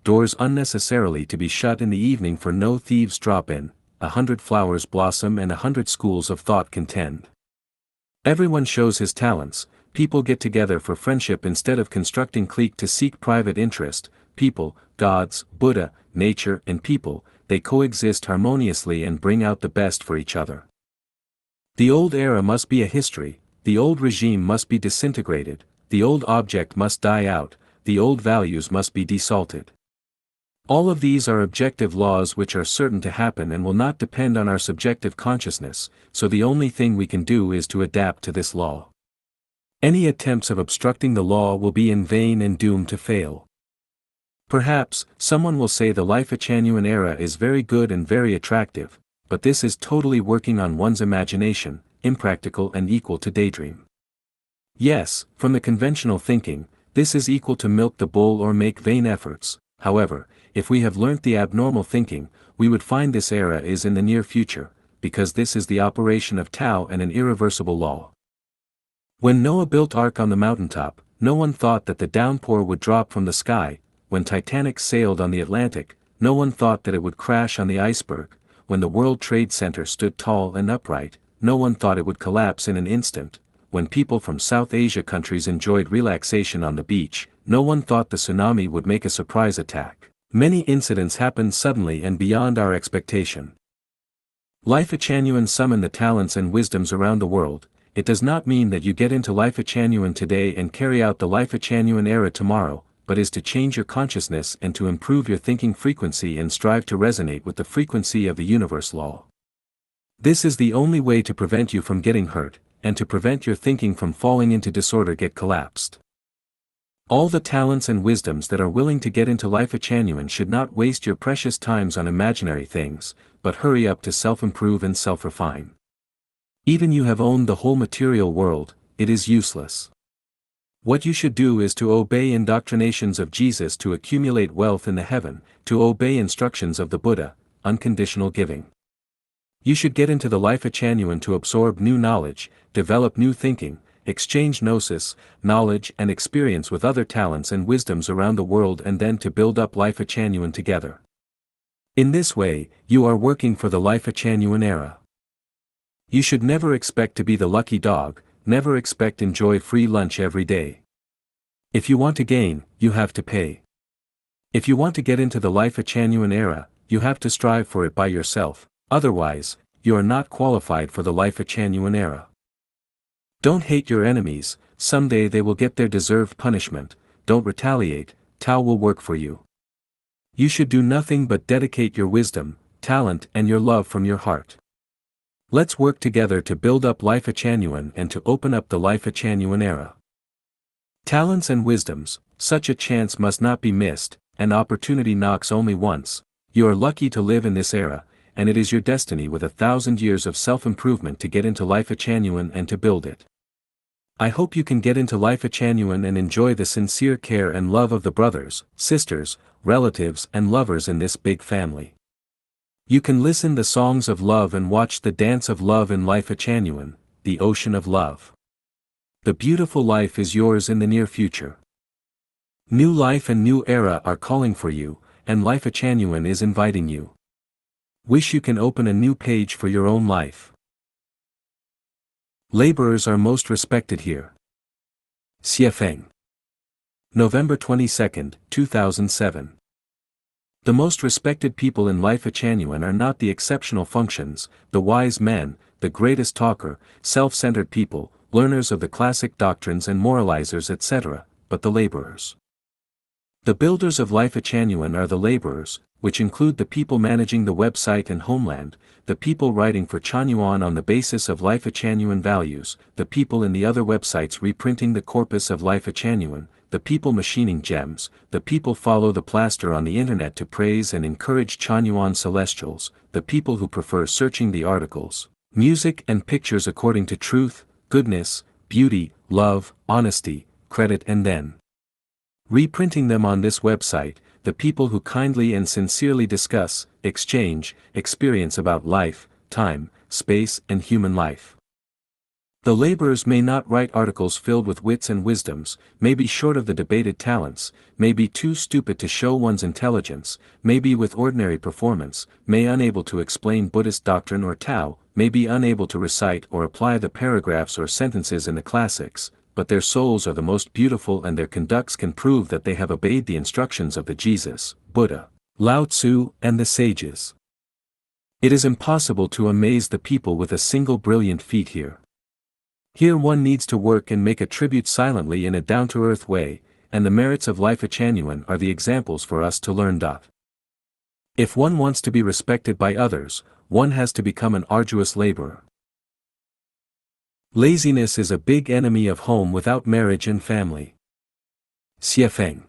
doors unnecessarily to be shut in the evening for no thieves drop in, 100 flowers blossom and 100 schools of thought contend. Everyone shows his talents, people get together for friendship instead of constructing clique to seek private interest, people, gods, Buddha, nature and people, they coexist harmoniously and bring out the best for each other. The old era must be a history, the old regime must be disintegrated, the old object must die out, the old values must be desalted. All of these are objective laws which are certain to happen and will not depend on our subjective consciousness, so the only thing we can do is to adapt to this law. Any attempts of obstructing the law will be in vain and doomed to fail. Perhaps, someone will say the Lifechanyuan era is very good and very attractive, but this is totally working on one's imagination, impractical and equal to daydream. Yes, from the conventional thinking, this is equal to milk the bull or make vain efforts. However, if we have learnt the abnormal thinking, we would find this era is in the near future, because this is the operation of Tao and an irreversible law. When Noah built Ark on the mountaintop, no one thought that the downpour would drop from the sky. When Titanic sailed on the Atlantic, no one thought that it would crash on the iceberg. When the World Trade Center stood tall and upright, no one thought it would collapse in an instant. When people from South Asia countries enjoyed relaxation on the beach, no one thought the tsunami would make a surprise attack. Many incidents happened suddenly and beyond our expectation. Lifechanyuan summon the talents and wisdoms around the world. It does not mean that you get into Lifechanyuan today and carry out the Lifechanyuan era tomorrow, but is to change your consciousness and to improve your thinking frequency and strive to resonate with the frequency of the universe law. This is the only way to prevent you from getting hurt, and to prevent your thinking from falling into disorder get collapsed. All the talents and wisdoms that are willing to get into Lifechanyuan should not waste your precious times on imaginary things, but hurry up to self-improve and self-refine. Even you have owned the whole material world, it is useless. What you should do is to obey indoctrinations of Jesus to accumulate wealth in the heaven, to obey instructions of the Buddha, unconditional giving. You should get into the Lifechanyuan to absorb new knowledge, develop new thinking, exchange gnosis, knowledge and experience with other talents and wisdoms around the world and then to build up Lifechanyuan together. In this way, you are working for the Lifechanyuan era. You should never expect to be the lucky dog, never expect enjoy free lunch every day. If you want to gain, you have to pay. If you want to get into the Lifechanyuan era, you have to strive for it by yourself, otherwise, you are not qualified for the Lifechanyuan era. Don't hate your enemies, someday they will get their deserved punishment. Don't retaliate, Tao will work for you. You should do nothing but dedicate your wisdom, talent and your love from your heart. Let's work together to build up Lifechanyuan and to open up the Lifechanyuan era. Talents and wisdoms, such a chance must not be missed, an opportunity knocks only once. You are lucky to live in this era, and it is your destiny with 1,000 years of self-improvement to get into Lifechanyuan and to build it. I hope you can get into Lifechanyuan and enjoy the sincere care and love of the brothers, sisters, relatives and lovers in this big family. You can listen the songs of love and watch the dance of love in Lifechanyuan, the ocean of love. The beautiful life is yours in the near future. New life and new era are calling for you, and Lifechanyuan is inviting you. Wish you can open a new page for your own life. Laborers are most respected here. Xiefeng. November 22, 2007. The most respected people in Lifechanyuan are not the exceptional functions, the wise men, the greatest talker, self-centered people, learners of the classic doctrines and moralizers etc., but the laborers. The builders of Lifechanyuan are the laborers, which include the people managing the website and homeland, the people writing for Chanyuan on the basis of Lifechanyuan values, the people in the other websites reprinting the corpus of Lifechanyuan, the people machining gems, the people follow the plaster on the internet to praise and encourage Chanyuan celestials, the people who prefer searching the articles, music and pictures according to truth, goodness, beauty, love, honesty, credit and then reprinting them on this website, the people who kindly and sincerely discuss, exchange, experience about life, time, space and human life. The laborers may not write articles filled with wits and wisdoms, may be short of the debated talents, may be too stupid to show one's intelligence, may be with ordinary performance, may unable to explain Buddhist doctrine or Tao, may be unable to recite or apply the paragraphs or sentences in the classics, but their souls are the most beautiful and their conducts can prove that they have obeyed the instructions of the Jesus, Buddha, Lao Tzu, and the sages. It is impossible to amaze the people with a single brilliant feat here. Here one needs to work and make a tribute silently in a down-to-earth way, and the merits of Lifechanyuan are the examples for us to learn. If one wants to be respected by others, one has to become an arduous laborer. Laziness is a big enemy of home without marriage and family. Xiefeng.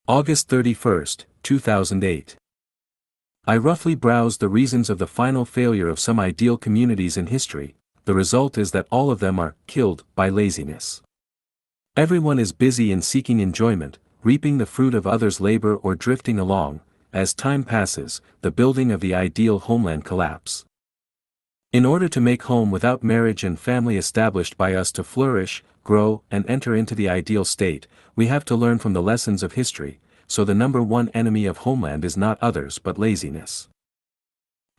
August 31, 2008. I roughly browsed the reasons of the final failure of some ideal communities in history. The result is that all of them are killed by laziness. Everyone is busy in seeking enjoyment, reaping the fruit of others' labor or drifting along. As time passes, the building of the ideal homeland collapse. In order to make home without marriage and family established by us to flourish, grow, and enter into the ideal state, we have to learn from the lessons of history, so the number one enemy of homeland is not others but laziness.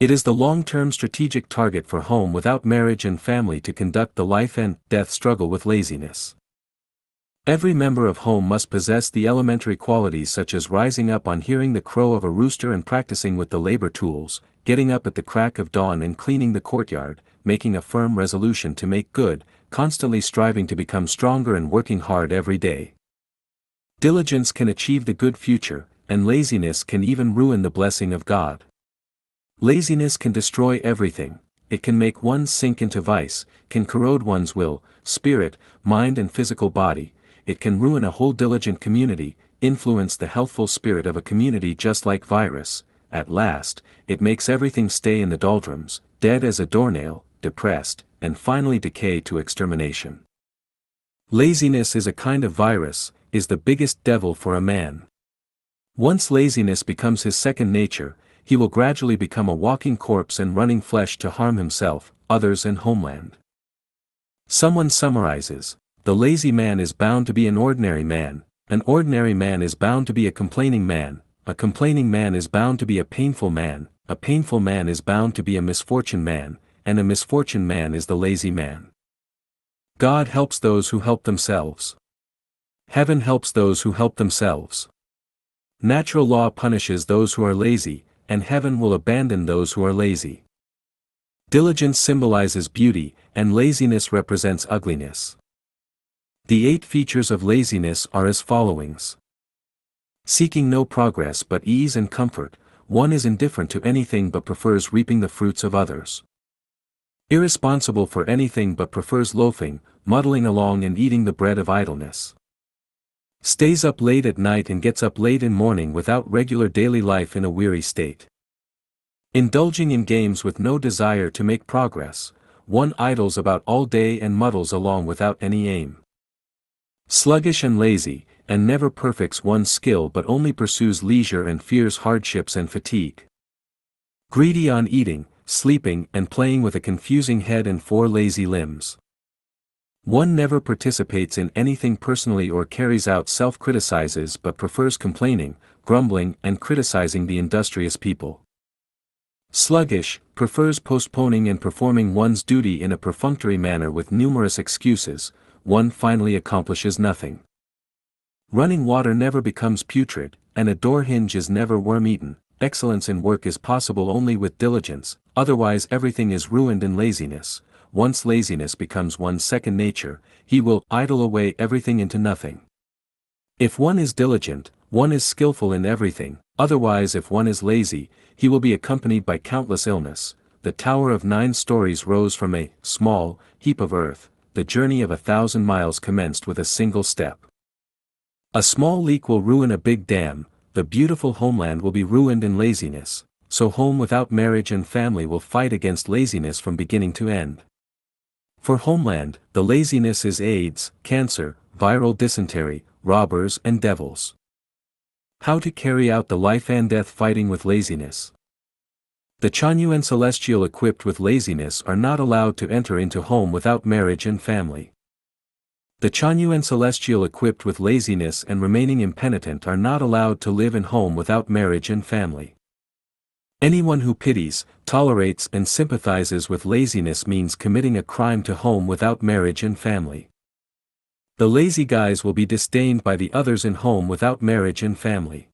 It is the long-term strategic target for home without marriage and family to conduct the life and death struggle with laziness. Every member of home must possess the elementary qualities such as rising up on hearing the crow of a rooster and practicing with the labor tools, getting up at the crack of dawn and cleaning the courtyard, making a firm resolution to make good, constantly striving to become stronger and working hard every day. Diligence can achieve the good future, and laziness can even ruin the blessing of God. Laziness can destroy everything. It can make one sink into vice, can corrode one's will, spirit, mind and physical body. It can ruin a whole diligent community, influence the healthful spirit of a community just like virus. At last, it makes everything stay in the doldrums, dead as a doornail, depressed, and finally decay to extermination. Laziness is a kind of virus, is the biggest devil for a man. Once laziness becomes his second nature, he will gradually become a walking corpse and running flesh to harm himself, others and homeland. Someone summarizes, the lazy man is bound to be an ordinary man is bound to be a complaining man is bound to be a painful man is bound to be a misfortune man, and a misfortune man is the lazy man. God helps those who help themselves. Heaven helps those who help themselves. Natural law punishes those who are lazy, and heaven will abandon those who are lazy. Diligence symbolizes beauty, and laziness represents ugliness. The 8 features of laziness are as followings. Seeking no progress but ease and comfort, one is indifferent to anything but prefers reaping the fruits of others. Irresponsible for anything but prefers loafing, muddling along and eating the bread of idleness. Stays up late at night and gets up late in morning without regular daily life in a weary state. Indulging in games with no desire to make progress, one idles about all day and muddles along without any aim. Sluggish and lazy, and never perfects one's skill but only pursues leisure and fears hardships and fatigue. Greedy on eating, sleeping and playing with a confusing head and 4 lazy limbs. One never participates in anything personally or carries out self-criticizes but prefers complaining, grumbling and criticizing the industrious people. Sluggish, prefers postponing and performing one's duty in a perfunctory manner with numerous excuses, one finally accomplishes nothing. Running water never becomes putrid, and a door hinge is never worm-eaten. Excellence in work is possible only with diligence, otherwise everything is ruined in laziness. Once laziness becomes one's second nature, he will idle away everything into nothing. If one is diligent, one is skillful in everything, otherwise if one is lazy, he will be accompanied by countless illness. The tower of 9 stories rose from a small heap of earth, the journey of 1,000 miles commenced with a single step. A small leak will ruin a big dam, the beautiful homeland will be ruined in laziness, so home without marriage and family will fight against laziness from beginning to end. For homeland, the laziness is AIDS, cancer, viral dysentery, robbers and devils. How to carry out the life and death fighting with laziness. Chanyuan celestial equipped with laziness are not allowed to enter into home without marriage and family. The Chanyuan celestial equipped with laziness and remaining impenitent are not allowed to live in home without marriage and family. Anyone who pities, tolerates and sympathizes with laziness means committing a crime to home without marriage and family. The lazy guys will be disdained by the others in home without marriage and family.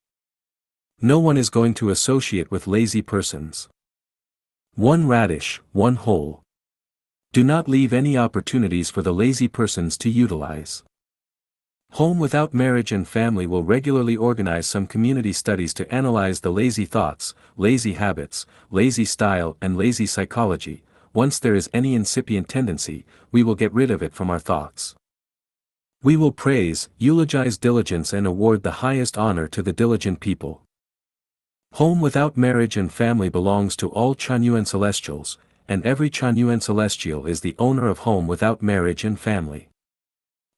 No one is going to associate with lazy persons. One radish, one hole. Do not leave any opportunities for the lazy persons to utilize. Home without marriage and family will regularly organize some community studies to analyze the lazy thoughts, lazy habits, lazy style and lazy psychology. Once there is any incipient tendency, we will get rid of it from our thoughts. We will praise, eulogize diligence and award the highest honor to the diligent people. Home without marriage and family belongs to all Chanyuan celestials, and every Chanyuan celestial is the owner of home without marriage and family.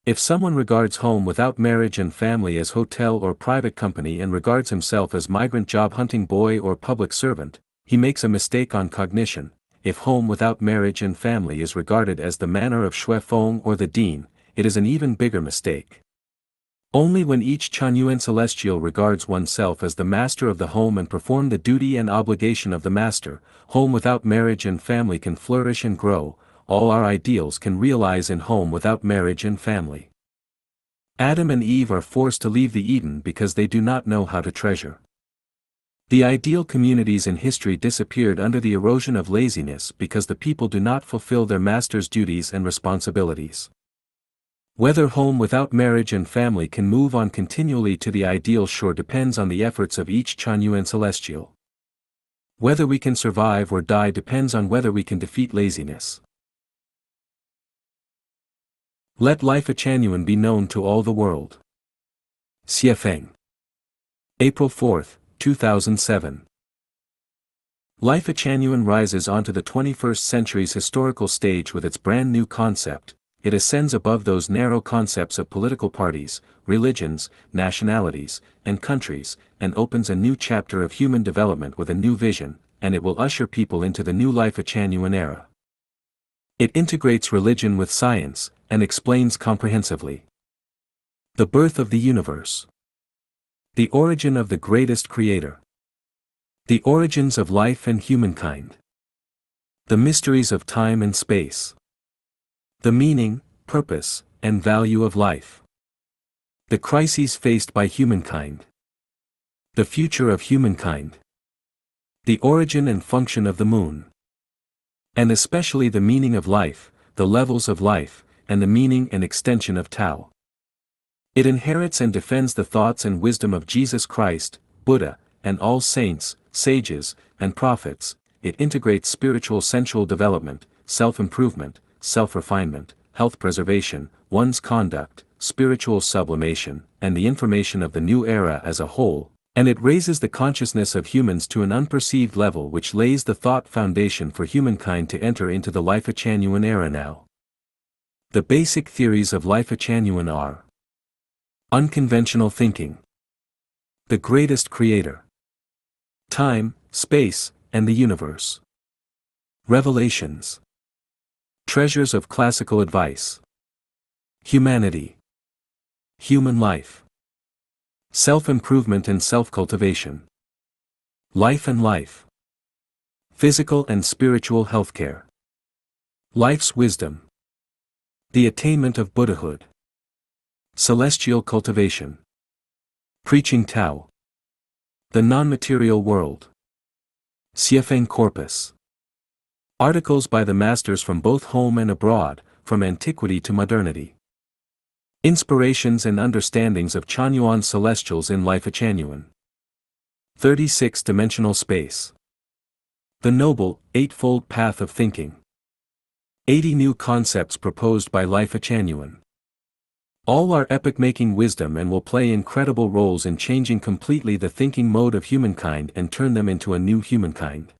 If someone regards home without marriage and family as hotel or private company and regards himself as migrant job hunting boy or public servant, he makes a mistake on cognition. If home without marriage and family is regarded as the manor of Shui Feng or the dean, it is an even bigger mistake. Only when each Chanyuan celestial regards oneself as the master of the home and perform the duty and obligation of the master, home without marriage and family can flourish and grow. All our ideals can realize in home without marriage and family. Adam and Eve are forced to leave the Eden because they do not know how to treasure. The ideal communities in history disappeared under the erosion of laziness because the people do not fulfill their master's duties and responsibilities. Whether home without marriage and family can move on continually to the ideal shore depends on the efforts of each Chanyuan celestial. Whether we can survive or die depends on whether we can defeat laziness. Let Lifechanyuan be known to all the world. Xiefeng. April 4, 2007. Lifechanyuan rises onto the 21st century's historical stage with its brand new concept. It ascends above those narrow concepts of political parties, religions, nationalities, and countries, and opens a new chapter of human development with a new vision, and it will usher people into the new Lifechanyuan era. It integrates religion with science, and explains comprehensively the birth of the universe, the origin of the greatest creator, the origins of life and humankind, the mysteries of time and space, the meaning, purpose, and value of life, the crises faced by humankind, the future of humankind, the origin and function of the moon, and especially the meaning of life, the levels of life, and the meaning and extension of Tao. It inherits and defends the thoughts and wisdom of Jesus Christ, Buddha, and all saints, sages, and prophets. It integrates spiritual sensual development, self-improvement, self-refinement, health preservation, one's conduct, spiritual sublimation, and the information of the new era as a whole, and it raises the consciousness of humans to an unperceived level which lays the thought foundation for humankind to enter into the Lifechanyuan era now. The basic theories of Lifechanyuan are: unconventional thinking, the greatest creator, time, space, and the universe, revelations, treasures of classical advice, humanity, human life, self-improvement and self-cultivation, life and life, physical and spiritual healthcare, life's wisdom, the attainment of Buddhahood, celestial cultivation, preaching Tao, the non-material world, Xiefeng corpus. Articles by the masters from both home and abroad, from antiquity to modernity. Inspirations and understandings of Chanyuan celestials in Lifechanyuan. 36-dimensional space. The noble, eightfold path of thinking. 80 new concepts proposed by Lifechanyuan. All are epoch-making wisdom and will play incredible roles in changing completely the thinking mode of humankind and turn them into a new humankind.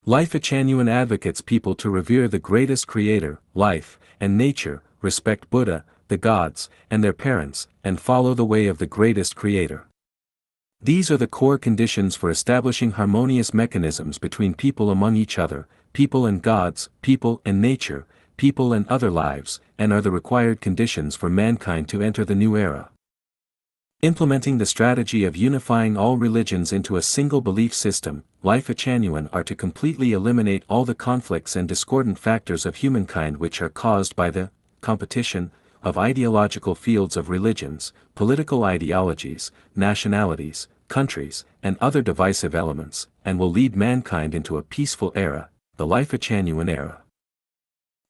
Lifechanyuan advocates people to revere the greatest creator, life, and nature, respect Buddha, the gods, and their parents, and follow the way of the greatest creator. These are the core conditions for establishing harmonious mechanisms between people among each other, people and gods, people and nature, people and other lives, and are the required conditions for mankind to enter the new era. Implementing the strategy of unifying all religions into a single belief system, Lifechanyuan are to completely eliminate all the conflicts and discordant factors of humankind which are caused by the competition of ideological fields of religions, political ideologies, nationalities, countries, and other divisive elements, and will lead mankind into a peaceful era, the Lifechanyuan era.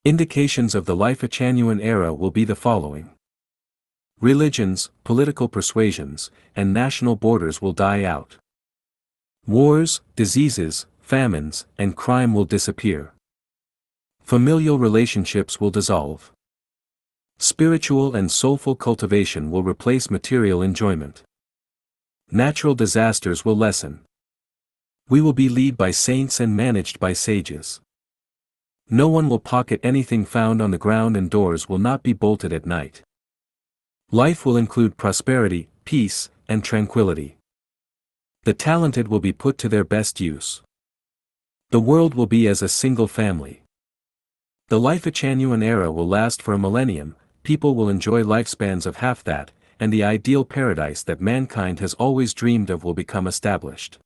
Indications of the Lifechanyuan era will be the following. Religions, political persuasions, and national borders will die out. Wars, diseases, famines, and crime will disappear. Familial relationships will dissolve. Spiritual and soulful cultivation will replace material enjoyment. Natural disasters will lessen. We will be led by saints and managed by sages. No one will pocket anything found on the ground and doors will not be bolted at night. Life will include prosperity, peace, and tranquility. The talented will be put to their best use. The world will be as a single family. The Lifechanyuan era will last for a millennium, people will enjoy lifespans of half that, and the ideal paradise that mankind has always dreamed of will become established.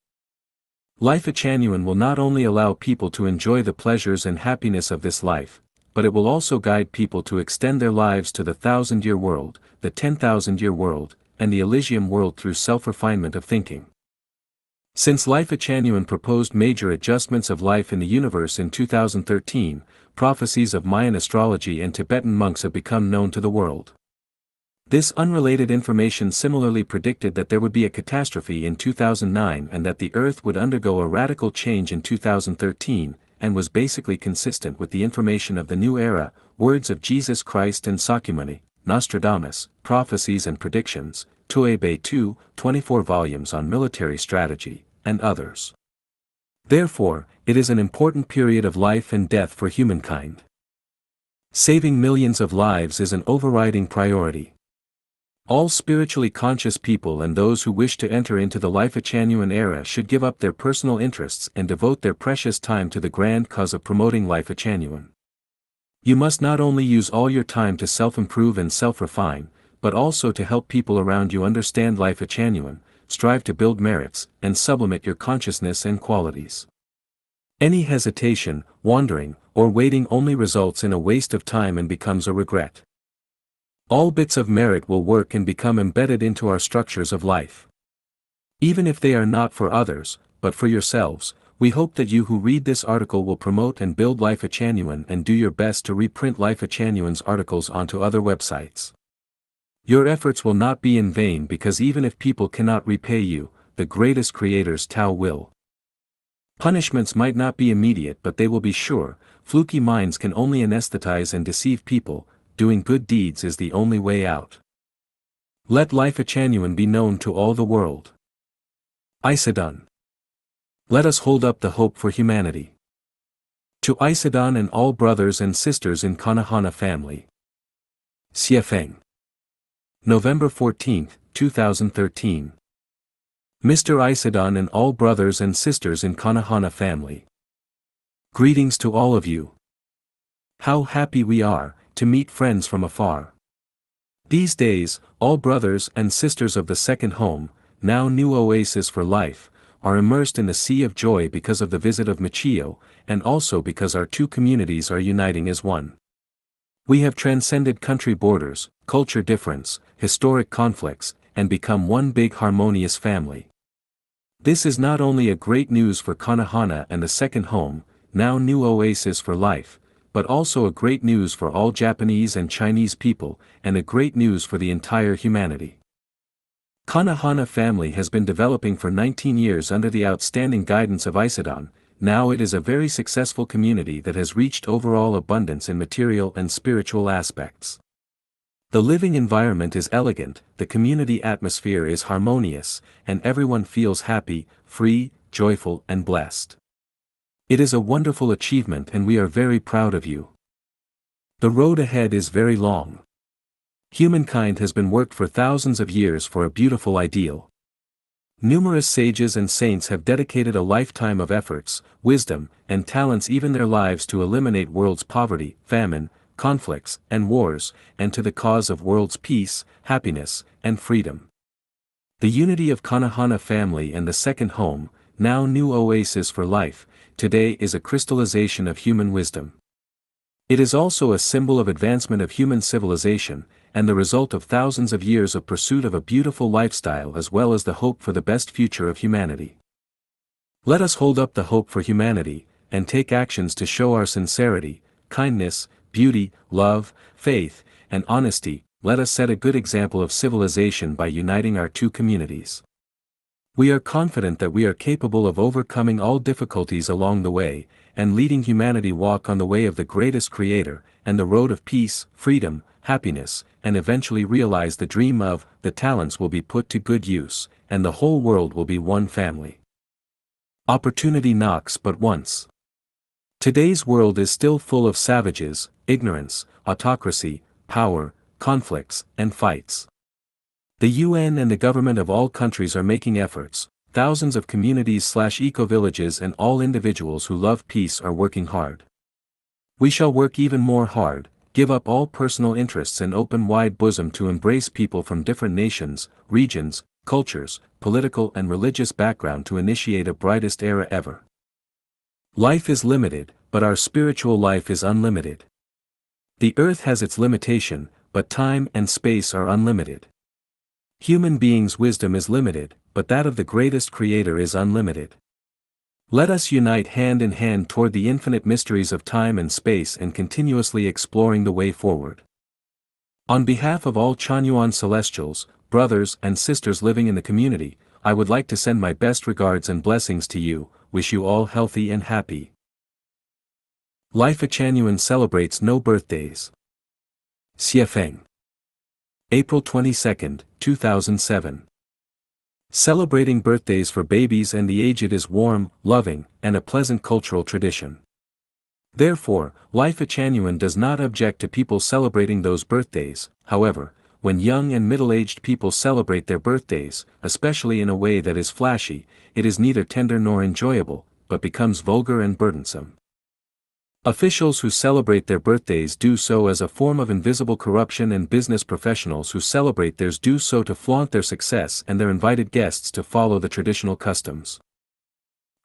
Lifechanyuan will not only allow people to enjoy the pleasures and happiness of this life, but it will also guide people to extend their lives to the 1,000-year world, the 10,000-year world, and the Elysium world through self-refinement of thinking. Since Lifechanyuan proposed major adjustments of life in the universe in 2013, prophecies of Mayan astrology and Tibetan monks have become known to the world. This unrelated information similarly predicted that there would be a catastrophe in 2009 and that the Earth would undergo a radical change in 2013, and was basically consistent with the information of the new era, words of Jesus Christ and Sakyamuni, Nostradamus, prophecies and predictions, Tuebe 2, 24 volumes on military strategy, and others. Therefore, it is an important period of life and death for humankind. Saving millions of lives is an overriding priority. All spiritually conscious people and those who wish to enter into the Lifechanyuan era should give up their personal interests and devote their precious time to the grand cause of promoting Lifechanyuan. You must not only use all your time to self-improve and self-refine, but also to help people around you understand Lifechanyuan, strive to build merits, and sublimate your consciousness and qualities. Any hesitation, wandering, or waiting only results in a waste of time and becomes a regret. All bits of merit will work and become embedded into our structures of life. Even if they are not for others, but for yourselves, we hope that you who read this article will promote and build Lifechanyuan and do your best to reprint Lifechanyuan's articles onto other websites. Your efforts will not be in vain because even if people cannot repay you, the greatest creators Tao will. Punishments might not be immediate but they will be sure. Fluky minds can only anesthetize and deceive people. Doing good deeds is the only way out. Let Lifechanyuan be known to all the world. Isidon. Let us hold up the hope for humanity. To Isidon and all brothers and sisters in Kanahana family. Xiefeng. November 14, 2013. Mr. Isidon and all brothers and sisters in Kanahana family. Greetings to all of you. How happy we are to meet friends from afar. These days, all brothers and sisters of the second home, now new oasis for life, are immersed in the sea of joy because of the visit of Michio, and also because our two communities are uniting as one. We have transcended country borders, culture difference, historic conflicts, and become one big harmonious family. This is not only a great news for Kanahana and the second home, now new oasis for life, but also a great news for all Japanese and Chinese people, and a great news for the entire humanity. Kanahana family has been developing for 19 years under the outstanding guidance of Isidon. Now it is a very successful community that has reached overall abundance in material and spiritual aspects. The living environment is elegant, the community atmosphere is harmonious, and everyone feels happy, free, joyful and blessed. It is a wonderful achievement and we are very proud of you. The road ahead is very long. Humankind has been worked for thousands of years for a beautiful ideal. Numerous sages and saints have dedicated a lifetime of efforts, wisdom, and talents, even their lives, to eliminate world's poverty, famine, conflicts, and wars, and to the cause of world's peace, happiness, and freedom. The unity of Kanahana family and the second home, now new oasis for life, today is a crystallization of human wisdom. It is also a symbol of advancement of human civilization, and the result of thousands of years of pursuit of a beautiful lifestyle, as well as the hope for the best future of humanity. Let us hold up the hope for humanity, and take actions to show our sincerity, kindness, beauty, love, faith, and honesty. Let us set a good example of civilization by uniting our two communities. We are confident that we are capable of overcoming all difficulties along the way, and leading humanity walk on the way of the greatest Creator, and the road of peace, freedom, happiness, and eventually realize the dream of, the talents will be put to good use, and the whole world will be one family. Opportunity knocks but once. Today's world is still full of savages, ignorance, autocracy, power, conflicts, and fights. The UN and the government of all countries are making efforts. Thousands of communities/eco-villages and all individuals who love peace are working hard. We shall work even more hard, give up all personal interests and open wide bosom to embrace people from different nations, regions, cultures, political and religious background to initiate a brightest era ever. Life is limited, but our spiritual life is unlimited. The earth has its limitation, but time and space are unlimited. Human beings' wisdom is limited, but that of the greatest Creator is unlimited. Let us unite hand in hand toward the infinite mysteries of time and space and continuously exploring the way forward. On behalf of all Chanyuan celestials, brothers and sisters living in the community, I would like to send my best regards and blessings to you, wish you all healthy and happy. Lifechanyuan celebrates no birthdays. Xiefeng. April 22, 2007. Celebrating birthdays for babies and the aged is warm, loving, and a pleasant cultural tradition. Therefore, Lifechanyuan does not object to people celebrating those birthdays. However, when young and middle-aged people celebrate their birthdays, especially in a way that is flashy, it is neither tender nor enjoyable, but becomes vulgar and burdensome. Officials who celebrate their birthdays do so as a form of invisible corruption, and business professionals who celebrate theirs do so to flaunt their success and their invited guests to follow the traditional customs.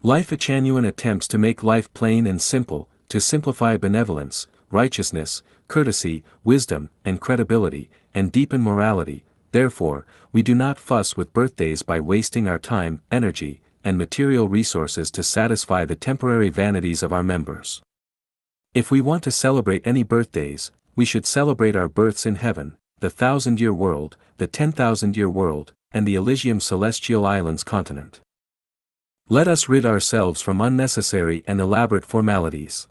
Lifechanyuan attempts to make life plain and simple, to simplify benevolence, righteousness, courtesy, wisdom, and credibility, and deepen morality. Therefore, we do not fuss with birthdays by wasting our time, energy, and material resources to satisfy the temporary vanities of our members. If we want to celebrate any birthdays, we should celebrate our births in heaven, the 1,000-year world, the 10,000-year world, and the Elysium Celestial Islands continent. Let us rid ourselves from unnecessary and elaborate formalities.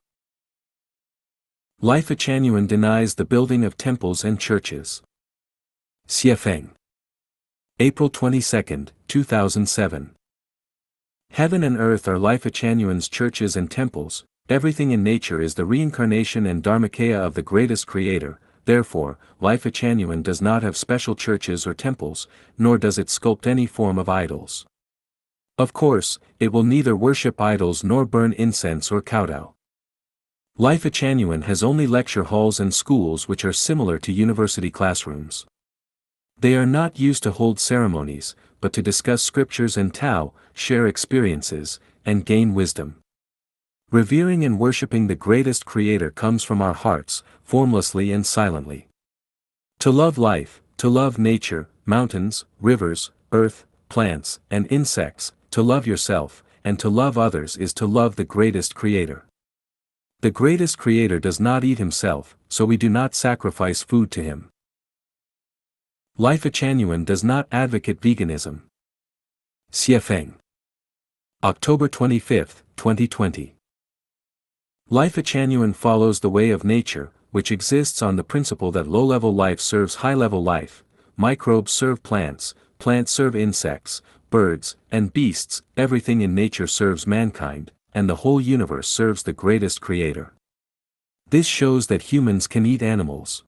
Lifechanyuan denies the building of temples and churches. Xiefeng. April 22, 2007. Heaven and earth are Lifechanyuan's churches and temples. Everything in nature is the reincarnation and dharmakaya of the greatest Creator. Therefore, Lifechanyuan does not have special churches or temples, nor does it sculpt any form of idols. Of course, it will neither worship idols nor burn incense or kowtow. Lifechanyuan has only lecture halls and schools which are similar to university classrooms. They are not used to hold ceremonies, but to discuss scriptures and Tao, share experiences, and gain wisdom. Revering and worshipping the greatest Creator comes from our hearts, formlessly and silently. To love life, to love nature, mountains, rivers, earth, plants, and insects, to love yourself, and to love others is to love the greatest Creator. The greatest Creator does not eat himself, so we do not sacrifice food to him. Lifechanyuan does not advocate veganism. Xiefeng. October 25, 2020. Lifechanyuan follows the way of nature, which exists on the principle that low-level life serves high-level life, microbes serve plants, plants serve insects, birds, and beasts, everything in nature serves mankind, and the whole universe serves the greatest Creator. This shows that humans can eat animals.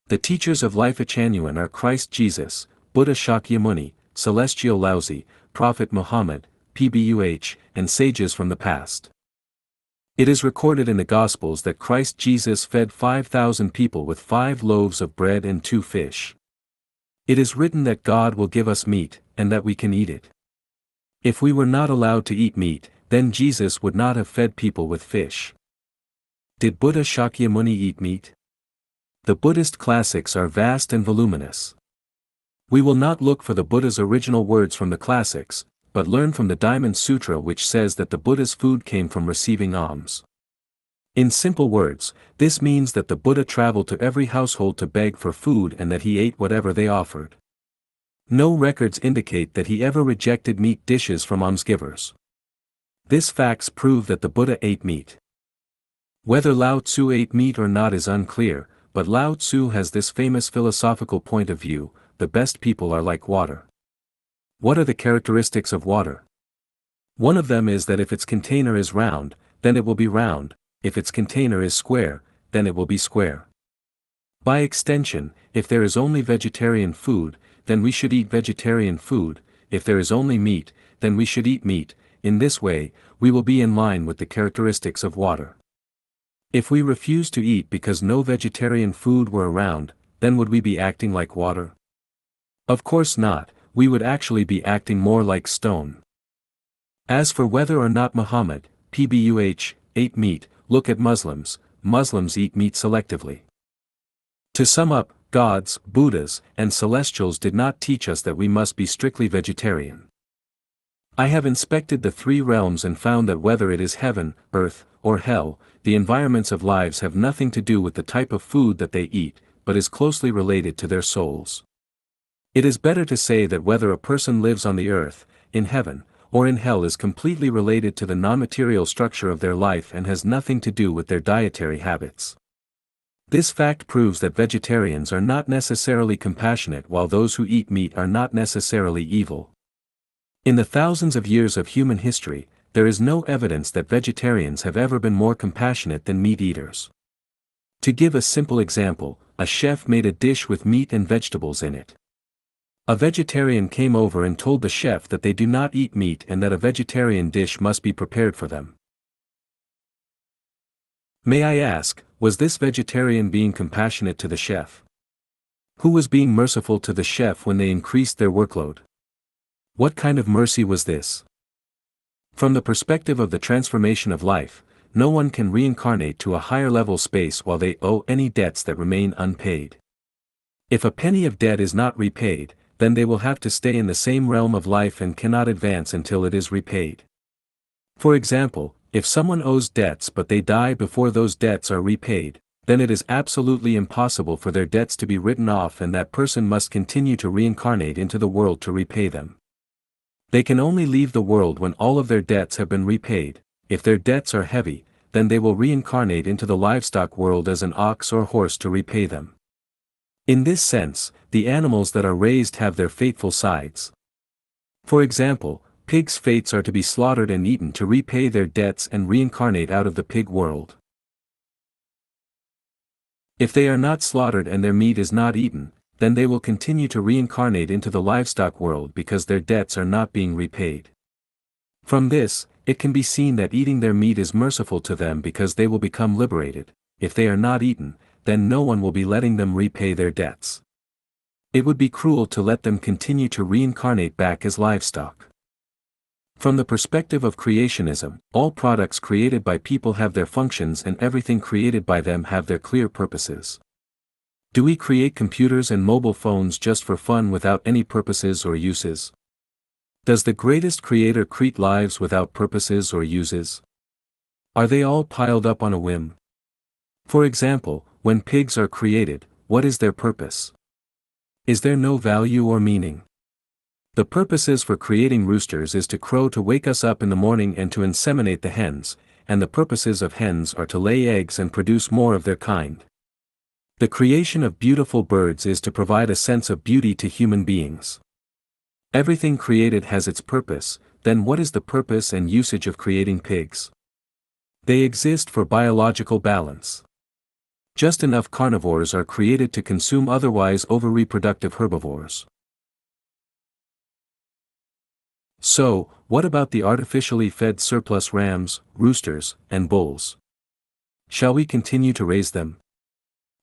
The teachers of Lifechanyuan are Christ Jesus, Buddha Shakyamuni, Celestial Laozi, Prophet Muhammad, PBUH, and sages from the past. It is recorded in the Gospels that Christ Jesus fed 5,000 people with 5 loaves of bread and 2 fish. It is written that God will give us meat, and that we can eat it. If we were not allowed to eat meat, then Jesus would not have fed people with fish. Did Buddha Shakyamuni eat meat? The Buddhist classics are vast and voluminous. We will not look for the Buddha's original words from the classics, but learn from the Diamond Sutra, which says that the Buddha's food came from receiving alms. In simple words, this means that the Buddha traveled to every household to beg for food and that he ate whatever they offered. No records indicate that he ever rejected meat dishes from almsgivers. This facts prove that the Buddha ate meat. Whether Lao Tzu ate meat or not is unclear, but Lao Tzu has this famous philosophical point of view: the best people are like water. What are the characteristics of water? One of them is that if its container is round, then it will be round; if its container is square, then it will be square. By extension, if there is only vegetarian food, then we should eat vegetarian food; if there is only meat, then we should eat meat. In this way, we will be in line with the characteristics of water. If we refuse to eat because no vegetarian food were around, then would we be acting like water? Of course not, we would actually be acting more like stone. As for whether or not Muhammad, PBUH, ate meat, look at Muslims. Muslims eat meat selectively. To sum up, gods, Buddhas, and celestials did not teach us that we must be strictly vegetarian. I have inspected the 3 realms and found that whether it is heaven, earth, or hell, the environments of lives have nothing to do with the type of food that they eat, but is closely related to their souls. It is better to say that whether a person lives on the earth, in heaven, or in hell is completely related to the non-material structure of their life and has nothing to do with their dietary habits. This fact proves that vegetarians are not necessarily compassionate, while those who eat meat are not necessarily evil. In the thousands of years of human history, there is no evidence that vegetarians have ever been more compassionate than meat eaters. To give a simple example, a chef made a dish with meat and vegetables in it. A vegetarian came over and told the chef that they do not eat meat and that a vegetarian dish must be prepared for them. May I ask, was this vegetarian being compassionate to the chef? Who was being merciful to the chef when they increased their workload? What kind of mercy was this? From the perspective of the transformation of life, no one can reincarnate to a higher level space while they owe any debts that remain unpaid. If a penny of debt is not repaid, then they will have to stay in the same realm of life and cannot advance until it is repaid. For example, if someone owes debts but they die before those debts are repaid, then it is absolutely impossible for their debts to be written off and that person must continue to reincarnate into the world to repay them. They can only leave the world when all of their debts have been repaid. If their debts are heavy, then they will reincarnate into the livestock world as an ox or horse to repay them. In this sense, the animals that are raised have their fateful sides. For example, pigs' fates are to be slaughtered and eaten to repay their debts and reincarnate out of the pig world. If they are not slaughtered and their meat is not eaten, then they will continue to reincarnate into the livestock world because their debts are not being repaid. From this, it can be seen that eating their meat is merciful to them because they will become liberated. If they are not eaten, then no one will be letting them repay their debts. It would be cruel to let them continue to reincarnate back as livestock. From the perspective of creationism, all products created by people have their functions and everything created by them have their clear purposes. Do we create computers and mobile phones just for fun without any purposes or uses? Does the greatest creator create lives without purposes or uses? Are they all piled up on a whim? For example, when pigs are created, what is their purpose? Is there no value or meaning? The purposes for creating roosters is to crow to wake us up in the morning and to inseminate the hens, and the purposes of hens are to lay eggs and produce more of their kind. The creation of beautiful birds is to provide a sense of beauty to human beings. Everything created has its purpose. Then what is the purpose and usage of creating pigs? They exist for biological balance. Just enough carnivores are created to consume otherwise over-reproductive herbivores. So, what about the artificially fed surplus rams, roosters, and bulls? Shall we continue to raise them?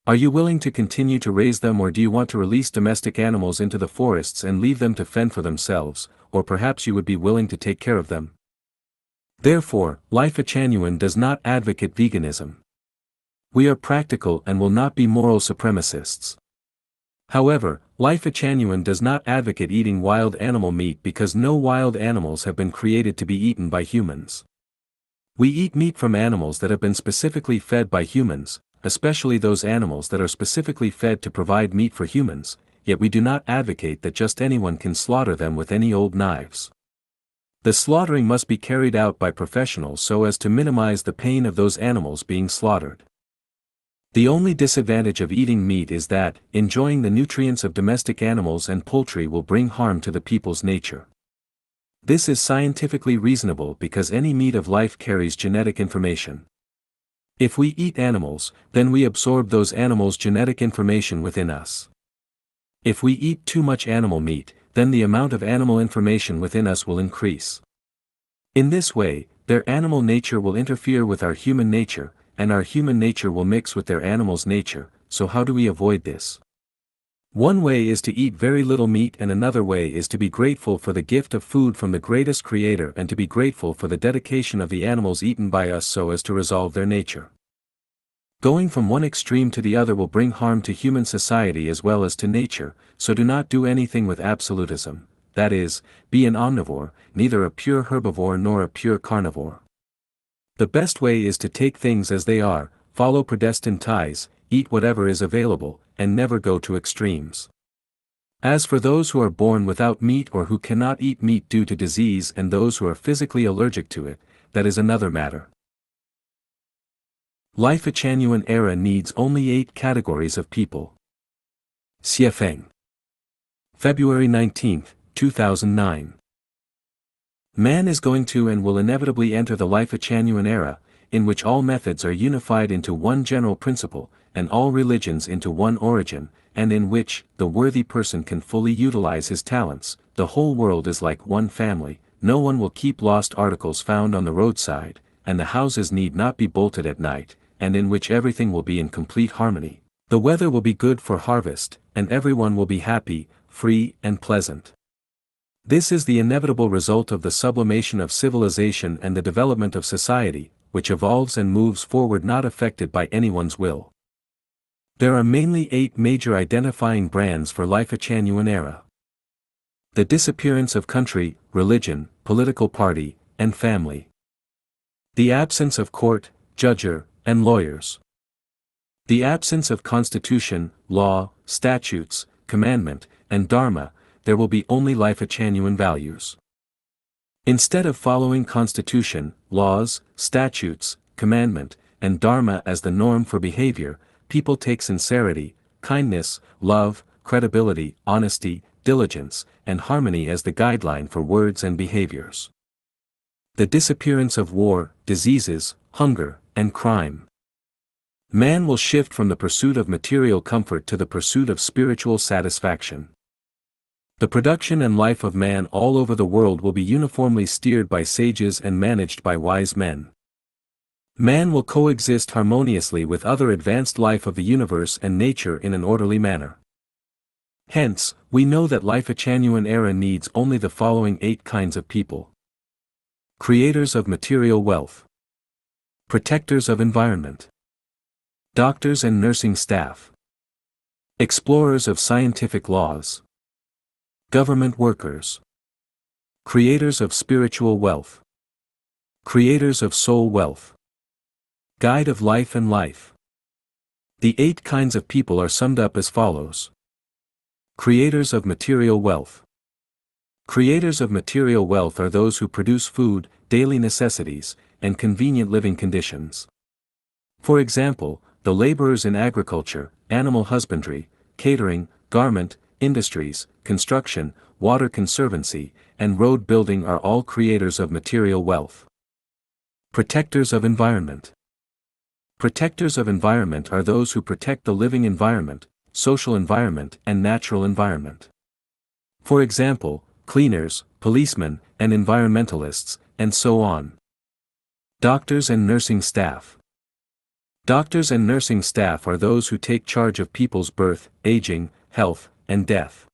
Are you willing to continue to raise them, or do you want to release domestic animals into the forests and leave them to fend for themselves, or perhaps you would be willing to take care of them? Therefore, Lifechanyuan does not advocate veganism. We are practical and will not be moral supremacists. However, Lifechanyuan does not advocate eating wild animal meat because no wild animals have been created to be eaten by humans. We eat meat from animals that have been specifically fed by humans, especially those animals that are specifically fed to provide meat for humans, yet we do not advocate that just anyone can slaughter them with any old knives. The slaughtering must be carried out by professionals so as to minimize the pain of those animals being slaughtered. The only disadvantage of eating meat is that, enjoying the nutrients of domestic animals and poultry will bring harm to the people's nature. This is scientifically reasonable because any meat of life carries genetic information. If we eat animals, then we absorb those animals' genetic information within us. If we eat too much animal meat, then the amount of animal information within us will increase. In this way, their animal nature will interfere with our human nature, and our human nature will mix with their animal's nature. So how do we avoid this? One way is to eat very little meat, and another way is to be grateful for the gift of food from the greatest creator and to be grateful for the dedication of the animals eaten by us so as to resolve their nature. Going from one extreme to the other will bring harm to human society as well as to nature, so do not do anything with absolutism, that is, be an omnivore, neither a pure herbivore nor a pure carnivore. The best way is to take things as they are, follow predestined ties, eat whatever is available, and never go to extremes. As for those who are born without meat or who cannot eat meat due to disease and those who are physically allergic to it, that is another matter. Lifechanyuan era needs only 8 categories of people. Xiefeng. February 19, 2009. Man is going to and will inevitably enter the Lifechanyuan era, in which all methods are unified into one general principle, and all religions into one origin, and in which the worthy person can fully utilize his talents. The whole world is like one family, no one will keep lost articles found on the roadside, and the houses need not be bolted at night, and in which everything will be in complete harmony. The weather will be good for harvest, and everyone will be happy, free and pleasant. This is the inevitable result of the sublimation of civilization and the development of society, which evolves and moves forward not affected by anyone's will. There are mainly 8 major identifying brands for Lifechanyuan era. The disappearance of country, religion, political party, and family. The absence of court, judger, and lawyers. The absence of constitution, law, statutes, commandment, and dharma. There will be only Lifechanyuan values. Instead of following constitution, laws, statutes, commandment, and dharma as the norm for behavior, people take sincerity, kindness, love, credibility, honesty, diligence, and harmony as the guideline for words and behaviors. The disappearance of war, diseases, hunger, and crime. Man will shift from the pursuit of material comfort to the pursuit of spiritual satisfaction. The production and life of man all over the world will be uniformly steered by sages and managed by wise men. Man will coexist harmoniously with other advanced life of the universe and nature in an orderly manner. Hence, we know that Lifechanyuan era needs only the following 8 kinds of people. Creators of material wealth. Protectors of environment. Doctors and nursing staff. Explorers of scientific laws. Government workers. Creators of spiritual wealth. Creators of soul wealth. Guide of life and life. The 8 kinds of people are summed up as follows. Creators of material wealth. Creators of material wealth are those who produce food, daily necessities, and convenient living conditions. For example, the laborers in agriculture, animal husbandry, catering, garment, industries, construction, water conservancy, and road building are all creators of material wealth. Protectors of environment. Protectors of environment are those who protect the living environment, social environment, and natural environment. For example, cleaners, policemen, and environmentalists, and so on. Doctors and nursing staff. Doctors and nursing staff are those who take charge of people's birth, aging, health, and death.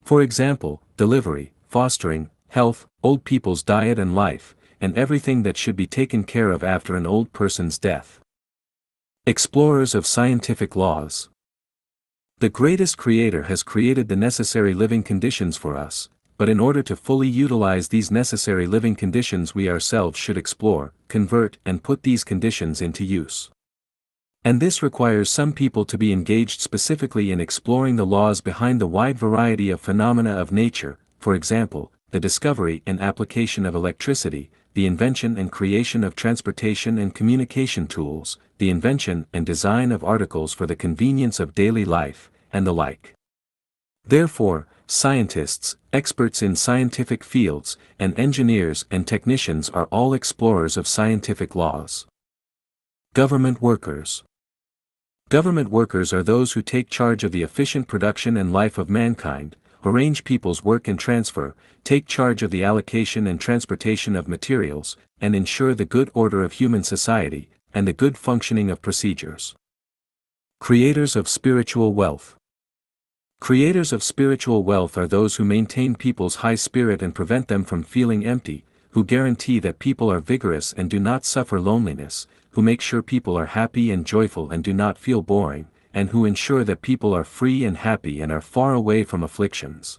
For example, delivery, fostering, health, old people's diet and life, and everything that should be taken care of after an old person's death. Explorers of scientific laws. The greatest creator has created the necessary living conditions for us, but in order to fully utilize these necessary living conditions we ourselves should explore, convert and put these conditions into use. And this requires some people to be engaged specifically in exploring the laws behind the wide variety of phenomena of nature, for example, the discovery and application of electricity, the invention and creation of transportation and communication tools, the invention and design of articles for the convenience of daily life, and the like. Therefore, scientists, experts in scientific fields, and engineers and technicians are all explorers of scientific laws. Government workers. Government workers are those who take charge of the efficient production and life of mankind, arrange people's work and transfer, take charge of the allocation and transportation of materials, and ensure the good order of human society, and the good functioning of procedures. Creators of spiritual wealth. Creators of spiritual wealth are those who maintain people's high spirit and prevent them from feeling empty, who guarantee that people are vigorous and do not suffer loneliness, who make sure people are happy and joyful and do not feel boring, and who ensure that people are free and happy and are far away from afflictions.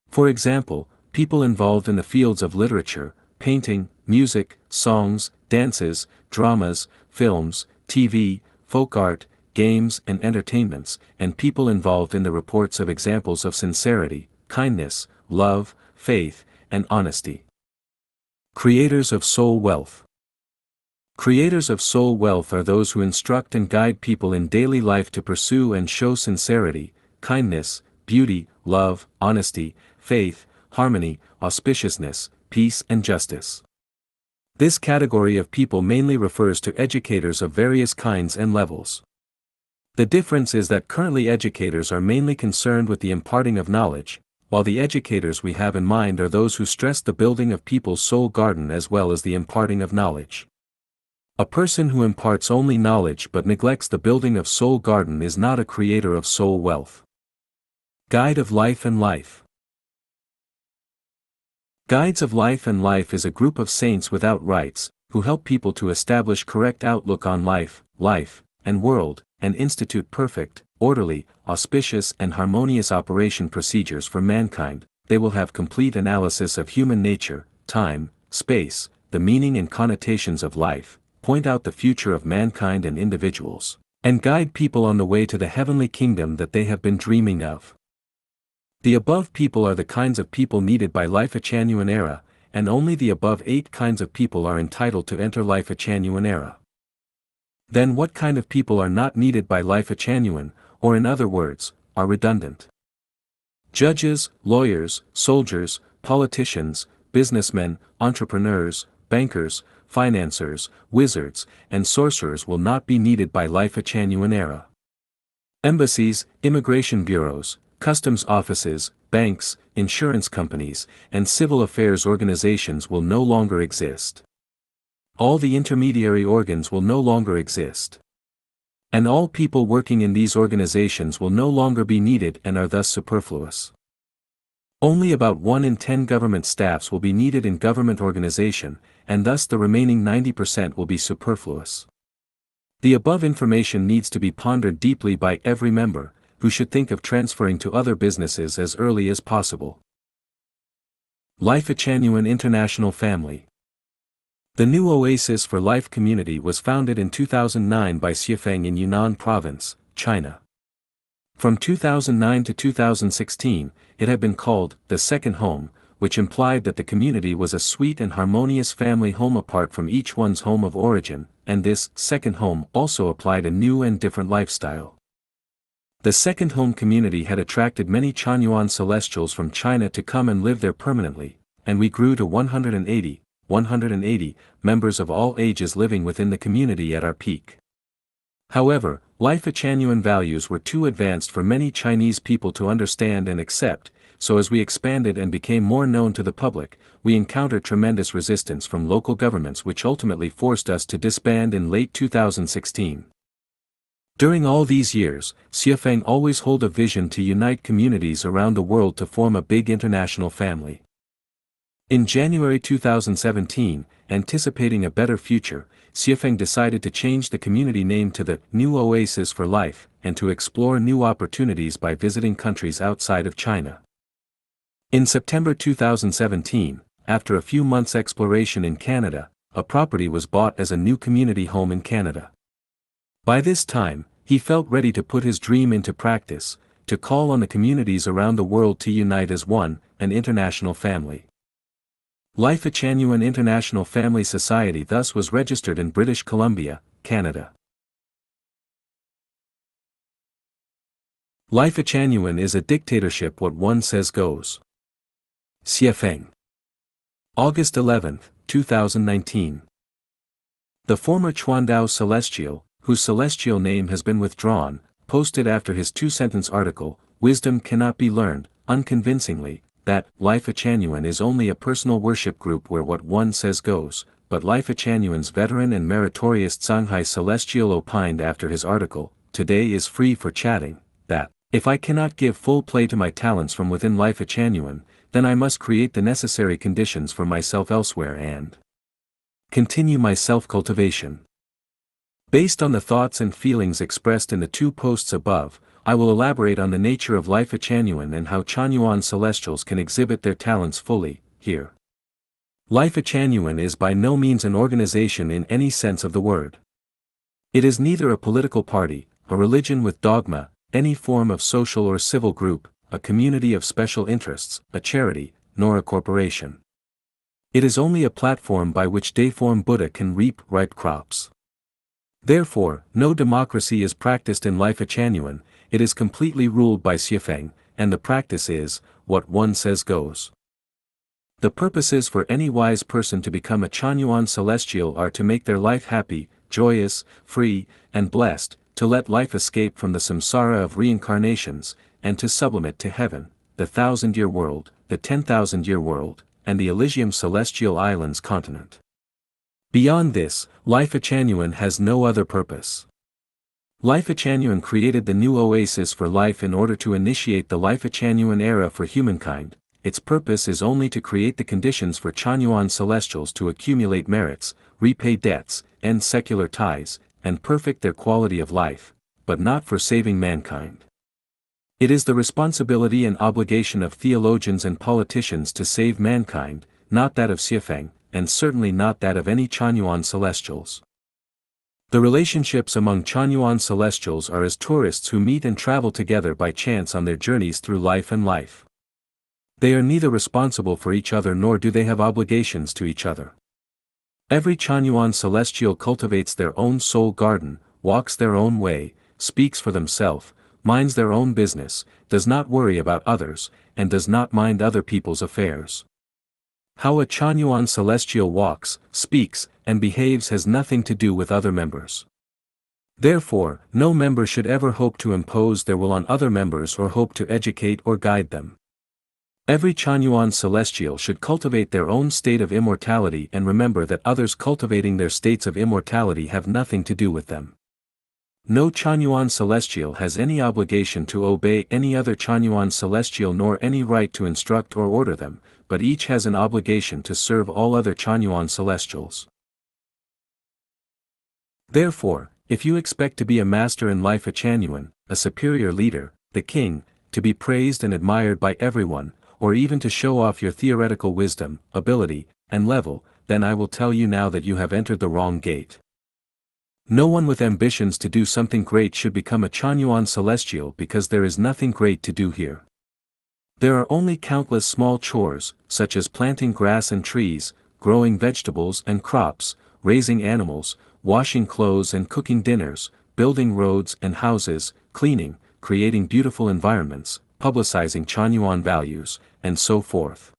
For example, people involved in the fields of literature, painting, music, songs, dances, dramas, films, TV, folk art, games and entertainments, and people involved in the reports of examples of sincerity, kindness, love, faith, and honesty. Creators of soul wealth. Creators of soul wealth are those who instruct and guide people in daily life to pursue and show sincerity, kindness, beauty, love, honesty, faith, harmony, auspiciousness, peace and justice. This category of people mainly refers to educators of various kinds and levels. The difference is that currently educators are mainly concerned with the imparting of knowledge, while the educators we have in mind are those who stress the building of people's soul garden as well as the imparting of knowledge. A person who imparts only knowledge but neglects the building of soul garden is not a creator of soul wealth. Guide of Life and Life. Guides of Life and Life is a group of saints without rights, who help people to establish correct outlook on life, and world, and institute perfect, orderly, auspicious and harmonious operation procedures for mankind. They will have complete analysis of human nature, time, space, the meaning and connotations of life, point out the future of mankind and individuals, and guide people on the way to the heavenly kingdom that they have been dreaming of. The above people are the kinds of people needed by Lifechanyuan era, and only the above 8 kinds of people are entitled to enter Lifechanyuan era. Then what kind of people are not needed by Lifechanyuan, or in other words, are redundant? Judges, lawyers, soldiers, politicians, businessmen, entrepreneurs, bankers, financiers, wizards, and sorcerers will not be needed by Lifechanyuan era. Embassies, immigration bureaus, customs offices, banks, insurance companies, and civil affairs organizations will no longer exist. All the intermediary organs will no longer exist. And all people working in these organizations will no longer be needed and are thus superfluous. Only about 1 in 10 government staffs will be needed in government organization, and thus the remaining 90% will be superfluous. The above information needs to be pondered deeply by every member, who should think of transferring to other businesses as early as possible. Lifechanyuan International Family. The new Oasis for Life community was founded in 2009 by Xifeng in Yunnan Province, China. From 2009 to 2016, it had been called the Second Home, which implied that the community was a sweet and harmonious family home apart from each one's home of origin, and this second home also applied a new and different lifestyle. The Second Home community had attracted many Chanyuan celestials from China to come and live there permanently, and we grew to 180 members of all ages living within the community at our peak. However, Lifechanyuan values were too advanced for many Chinese people to understand and accept, so as we expanded and became more known to the public, we encountered tremendous resistance from local governments which ultimately forced us to disband in late 2016. During all these years, Xiafeng always held a vision to unite communities around the world to form a big international family. In January 2017, anticipating a better future, Xiafeng decided to change the community name to the New Oasis for Life, and to explore new opportunities by visiting countries outside of China. In September 2017, after a few months' exploration in Canada, a property was bought as a new community home in Canada. By this time, he felt ready to put his dream into practice, to call on the communities around the world to unite as one, an international family. Lifechanyuan International Family Society thus was registered in British Columbia, Canada. Lifechanyuan is a dictatorship, what one says goes. Xiafeng. August 11, 2019. The former Chuandao Celestial, whose celestial name has been withdrawn, posted after his two-sentence article, "Wisdom Cannot Be Learned," unconvincingly, that Lifechanyuan is only a personal worship group where what one says goes, but Lifechanyuan's veteran and meritorious Shanghai Celestial opined after his article, "Today is free for chatting," that, "If I cannot give full play to my talents from within Lifechanyuan, then I must create the necessary conditions for myself elsewhere and continue my self-cultivation." Based on the thoughts and feelings expressed in the two posts above, I will elaborate on the nature of Lifechanyuan and how Chanyuan Celestials can exhibit their talents fully, here. Lifechanyuan is by no means an organization in any sense of the word. It is neither a political party, a religion with dogma, any form of social or civil group, a community of special interests, a charity, nor a corporation. It is only a platform by which deiform Buddha can reap ripe crops. Therefore, no democracy is practiced in Lifechanyuan, it is completely ruled by Xiafeng, and the practice is, what one says goes. The purposes for any wise person to become a Chanyuan Celestial are to make their life happy, joyous, free, and blessed, to let life escape from the samsara of reincarnations, and to sublimate to heaven, the 1,000-year world, the 10,000-year world, and the Elysium Celestial Islands continent. Beyond this, Lifechanyuan has no other purpose. Lifechanyuan created the New Oasis for Life in order to initiate the Lifechanyuan era for humankind. Its purpose is only to create the conditions for Chanyuan Celestials to accumulate merits, repay debts, end secular ties, and perfect their quality of life, but not for saving mankind. It is the responsibility and obligation of theologians and politicians to save mankind, not that of Xiafeng, and certainly not that of any Chanyuan Celestials. The relationships among Chanyuan Celestials are as tourists who meet and travel together by chance on their journeys through life and life. They are neither responsible for each other nor do they have obligations to each other. Every Chanyuan Celestial cultivates their own soul garden, walks their own way, speaks for themselves, minds their own business, does not worry about others, and does not mind other people's affairs. How a Chanyuan Celestial walks, speaks, and behaves has nothing to do with other members. Therefore, no member should ever hope to impose their will on other members or hope to educate or guide them. Every Chanyuan Celestial should cultivate their own state of immortality and remember that others cultivating their states of immortality have nothing to do with them. No Chanyuan Celestial has any obligation to obey any other Chanyuan Celestial nor any right to instruct or order them, but each has an obligation to serve all other Chanyuan Celestials. Therefore, if you expect to be a master in Lifechanyuan, a superior leader, the king, to be praised and admired by everyone, or even to show off your theoretical wisdom, ability, and level, then I will tell you now that you have entered the wrong gate. No one with ambitions to do something great should become a Chanyuan Celestial because there is nothing great to do here. There are only countless small chores, such as planting grass and trees, growing vegetables and crops, raising animals, washing clothes and cooking dinners, building roads and houses, cleaning, creating beautiful environments, publicizing Chanyuan values, and so forth.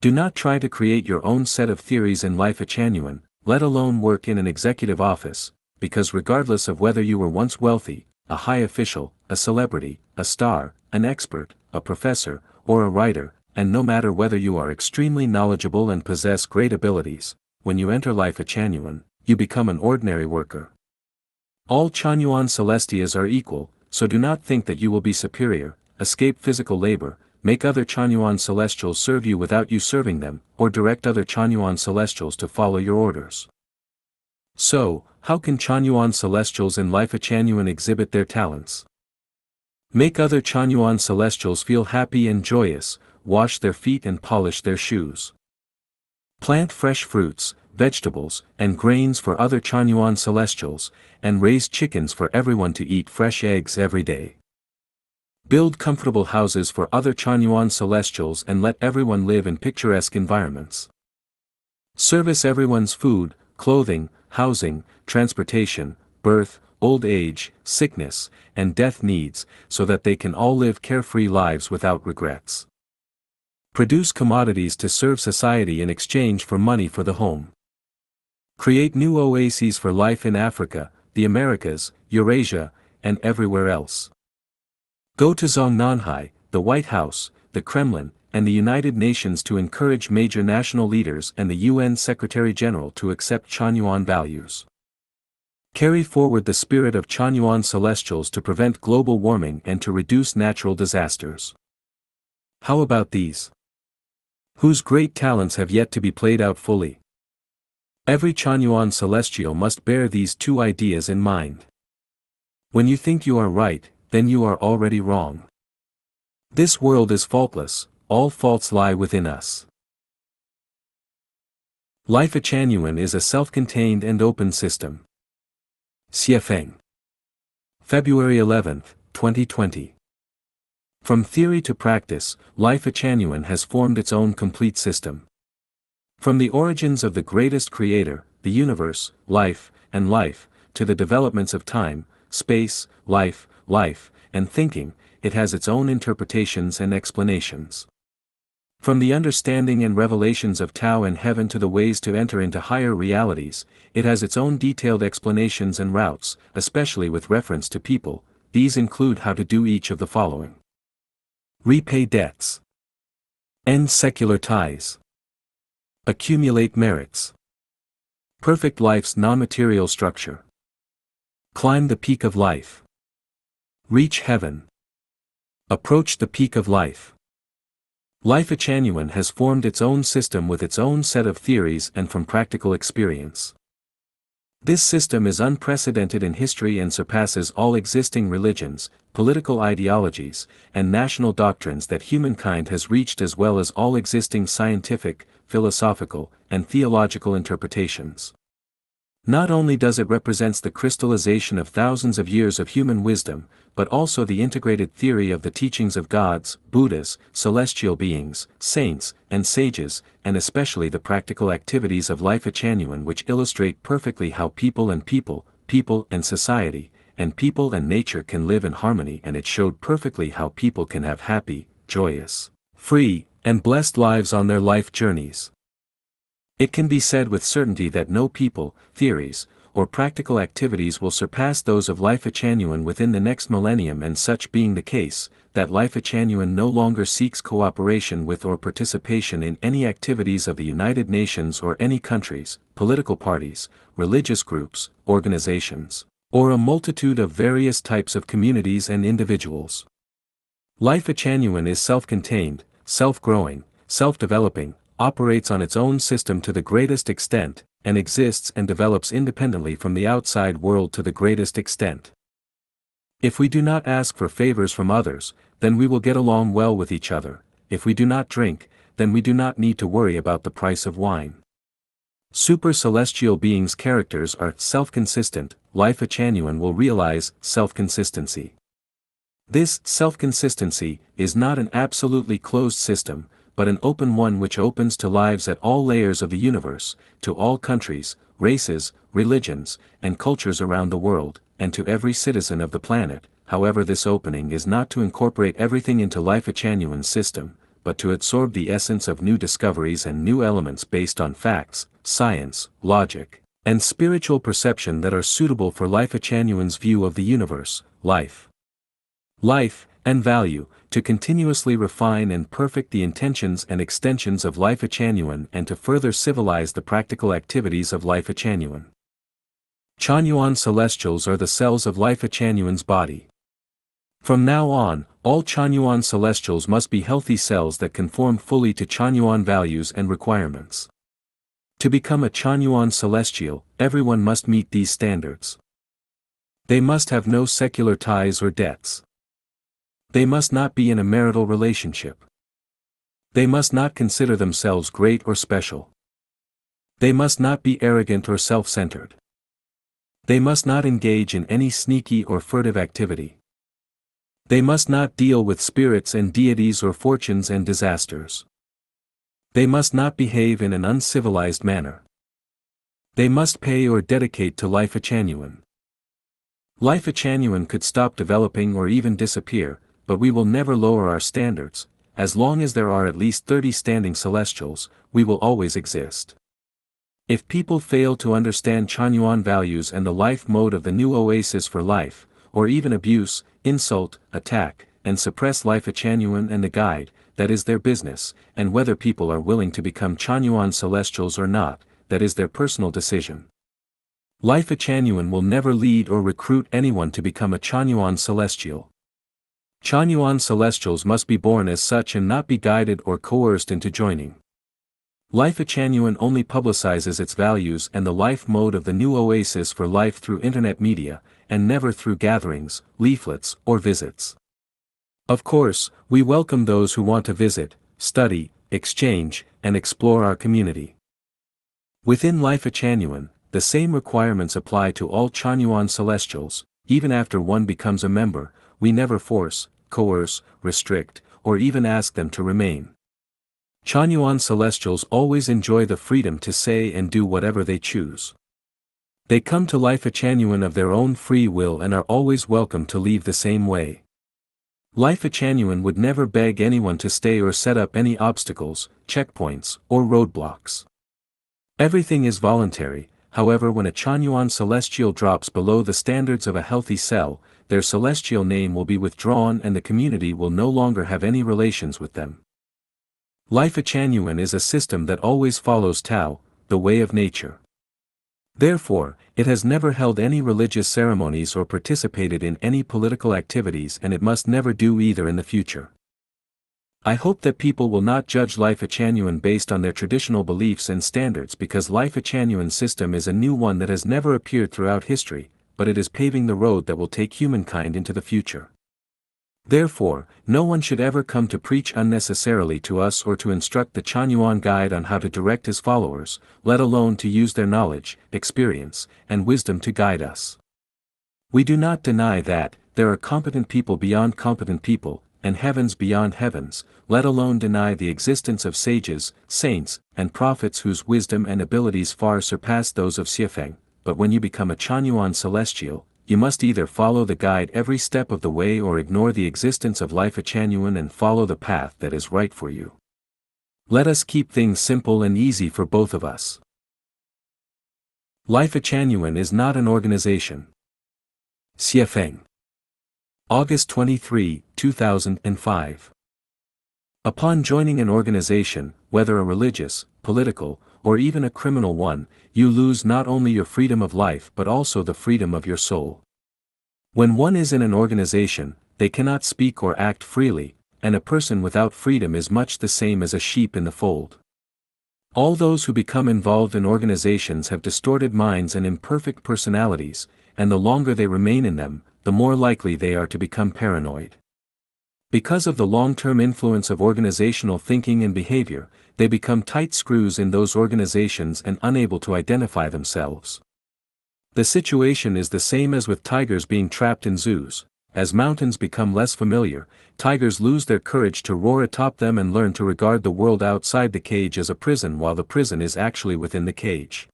Do not try to create your own set of theories in Lifechanyuan, let alone work in an executive office, because regardless of whether you were once wealthy, a high official, a celebrity, a star, an expert, a professor, or a writer, and no matter whether you are extremely knowledgeable and possess great abilities, when you enter Lifechanyuan, you become an ordinary worker. All Chanyuan Celestias are equal, so do not think that you will be superior, escape physical labor, make other Chanyuan Celestials serve you without you serving them, or direct other Chanyuan Celestials to follow your orders. So, how can Chanyuan Celestials in Lifechanyuan exhibit their talents? Make other Chanyuan Celestials feel happy and joyous, wash their feet and polish their shoes. Plant fresh fruits, vegetables, and grains for other Chanyuan Celestials, and raise chickens for everyone to eat fresh eggs every day. Build comfortable houses for other Chanyuan Celestials and let everyone live in picturesque environments. Service everyone's food, clothing, housing, transportation, birth, old age, sickness, and death needs, so that they can all live carefree lives without regrets. Produce commodities to serve society in exchange for money for the home. Create new oases for life in Africa, the Americas, Eurasia, and everywhere else. Go to Zhongnanhai, the White House, the Kremlin, and the United Nations to encourage major national leaders and the UN Secretary-General to accept Chanyuan values. Carry forward the spirit of Chanyuan Celestials to prevent global warming and to reduce natural disasters. How about these? Whose great talents have yet to be played out fully? Every Chanyuan Celestial must bear these two ideas in mind. When you think you are right, then you are already wrong. This world is faultless, all faults lie within us. Lifechanyuan is a self-contained and open system. Xiefeng. February 11, 2020. From theory to practice, Lifechanyuan has formed its own complete system. From the origins of the greatest creator, the universe, life, and life, to the developments of time, space, life, and thinking, it has its own interpretations and explanations. From the understanding and revelations of Tao and heaven to the ways to enter into higher realities, it has its own detailed explanations and routes, especially with reference to people. These include how to do each of the following. Repay debts. End secular ties. Accumulate merits. Perfect life's non-material structure. Climb the peak of life. Reach heaven. Approach the peak of life. Lifechanyuan has formed its own system with its own set of theories and from practical experience. This system is unprecedented in history and surpasses all existing religions, political ideologies, and national doctrines that humankind has reached, as well as all existing scientific, philosophical, and theological interpretations. Not only does it represent the crystallization of thousands of years of human wisdom, but also the integrated theory of the teachings of gods, Buddhas, celestial beings, saints, and sages, and especially the practical activities of Lifechanyuan, which illustrate perfectly how people and society, and people and nature can live in harmony, and it showed perfectly how people can have happy, joyous, free, and blessed lives on their life journeys. It can be said with certainty that no people, theories, or practical activities will surpass those of Lifechanyuan within the next millennium, and such being the case, that Lifechanyuan no longer seeks cooperation with or participation in any activities of the United Nations or any countries, political parties, religious groups, organizations, or a multitude of various types of communities and individuals. Lifechanyuan is self-contained, self-growing, self-developing, operates on its own system to the greatest extent, and exists and develops independently from the outside world to the greatest extent. If we do not ask for favors from others, then we will get along well with each other. If we do not drink, then we do not need to worry about the price of wine. Super celestial beings' characters are self-consistent. Lifechanyuan will realize self-consistency. This self-consistency is not an absolutely closed system, but an open one which opens to lives at all layers of the universe, to all countries, races, religions, and cultures around the world, and to every citizen of the planet. However, this opening is not to incorporate everything into Lifechanyuan's system, but to absorb the essence of new discoveries and new elements based on facts, science, logic, and spiritual perception that are suitable for Lifechanyuan's view of the universe, life, and value, to continuously refine and perfect the intentions and extensions of Lifechanyuan and to further civilize the practical activities of Lifechanyuan. Chanyuan celestials are the cells of Lifechanyuan's body. From now on, all Chanyuan celestials must be healthy cells that conform fully to Chanyuan values and requirements. To become a Chanyuan celestial, everyone must meet these standards. They must have no secular ties or debts. They must not be in a marital relationship. They must not consider themselves great or special. They must not be arrogant or self-centered. They must not engage in any sneaky or furtive activity. They must not deal with spirits and deities or fortunes and disasters. They must not behave in an uncivilized manner. They must pay or dedicate to Lifechanyuan. Lifechanyuan could stop developing or even disappear, but we will never lower our standards. As long as there are at least 30 standing celestials, we will always exist. If people fail to understand Chanyuan values and the life mode of the new oasis for life, or even abuse, insult, attack, and suppress Lifechanyuan and the guide, that is their business, and whether people are willing to become Chanyuan celestials or not, that is their personal decision. Lifechanyuan will never lead or recruit anyone to become a Chanyuan celestial. Chanyuan celestials must be born as such and not be guided or coerced into joining. Lifechanyuan only publicizes its values and the life mode of the new oasis for life through internet media, and never through gatherings, leaflets, or visits. Of course, we welcome those who want to visit, study, exchange, and explore our community. Within Lifechanyuan, the same requirements apply to all Chanyuan celestials. Even after one becomes a member, we never force, coerce, restrict, or even ask them to remain. Chanyuan celestials always enjoy the freedom to say and do whatever they choose. They come to Lifechanyuan of their own free will and are always welcome to leave the same way. Lifechanyuan would never beg anyone to stay or set up any obstacles, checkpoints, or roadblocks. Everything is voluntary. However, when a Chanyuan celestial drops below the standards of a healthy cell, their celestial name will be withdrawn and the community will no longer have any relations with them. Lifechanyuan is a system that always follows Tao, the way of nature. Therefore, it has never held any religious ceremonies or participated in any political activities, and it must never do either in the future. I hope that people will not judge Lifechanyuan based on their traditional beliefs and standards, because Lifechanyuan's system is a new one that has never appeared throughout history, but it is paving the road that will take humankind into the future. Therefore, no one should ever come to preach unnecessarily to us or to instruct the Chanyuan guide on how to direct his followers, let alone to use their knowledge, experience, and wisdom to guide us. We do not deny that there are competent people beyond competent people, and heavens beyond heavens, let alone deny the existence of sages, saints, and prophets whose wisdom and abilities far surpass those of Xiefeng. But when you become a Chanyuan celestial, you must either follow the guide every step of the way or ignore the existence of Lifechanyuan and follow the path that is right for you. Let us keep things simple and easy for both of us. Lifechanyuan is not an organization. Xiefeng. August 23, 2005. Upon joining an organization, whether a religious, political, or even a criminal one, you lose not only your freedom of life but also the freedom of your soul. When one is in an organization, they cannot speak or act freely, and a person without freedom is much the same as a sheep in the fold. All those who become involved in organizations have distorted minds and imperfect personalities, and the longer they remain in them, the more likely they are to become paranoid. Because of the long-term influence of organizational thinking and behavior, they become tight screws in those organizations and unable to identify themselves. The situation is the same as with tigers being trapped in zoos. As mountains become less familiar, tigers lose their courage to roar atop them and learn to regard the world outside the cage as a prison, while the prison is actually within the cage.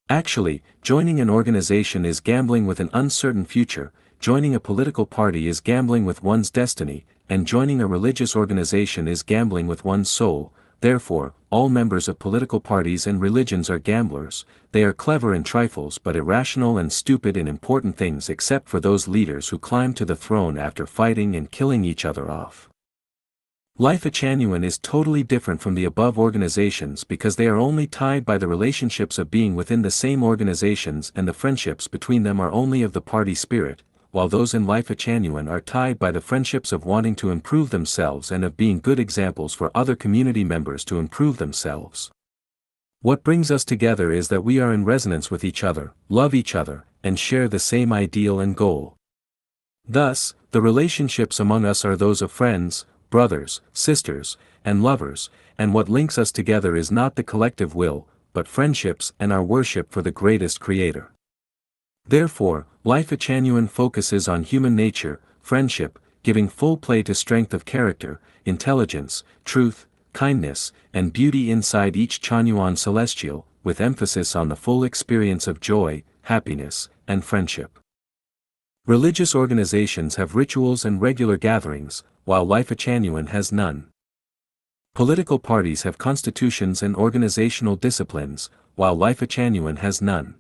Actually, joining an organization is gambling with an uncertain future, joining a political party is gambling with one's destiny, and joining a religious organization is gambling with one's soul. therefore, all members of political parties and religions are gamblers. They are clever in trifles but irrational and stupid in important things, except for those leaders who climb to the throne after fighting and killing each other off. Lifechanyuan is totally different from the above organizations because they are only tied by the relationships of being within the same organizations, and the friendships between them are only of the party spirit, while those in Lifechanyuan are tied by the friendships of wanting to improve themselves and of being good examples for other community members to improve themselves. What brings us together is that we are in resonance with each other, love each other, and share the same ideal and goal. Thus, the relationships among us are those of friends, brothers, sisters, and lovers, and what links us together is not the collective will, but friendships and our worship for the greatest Creator. Therefore, Lifechanyuan focuses on human nature, friendship, giving full play to strength of character, intelligence, truth, kindness, and beauty inside each Chanyuan celestial, with emphasis on the full experience of joy, happiness, and friendship. Religious organizations have rituals and regular gatherings, while Lifechanyuan has none. Political parties have constitutions and organizational disciplines, while Lifechanyuan has none.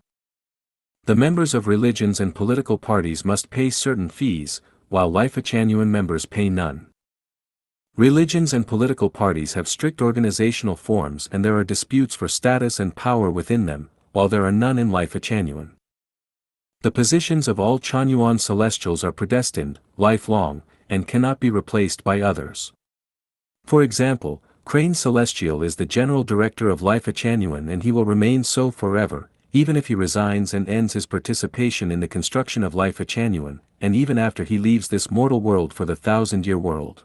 The members of religions and political parties must pay certain fees, while Lifechanyuan members pay none. Religions and political parties have strict organizational forms and there are disputes for status and power within them, while there are none in Lifechanyuan. The positions of all Chanyuan celestials are predestined, lifelong, and cannot be replaced by others. For example, Crane Celestial is the general director of Lifechanyuan and he will remain so forever, even if he resigns and ends his participation in the construction of Lifechanyuan, and even after he leaves this mortal world for the 1,000-year world.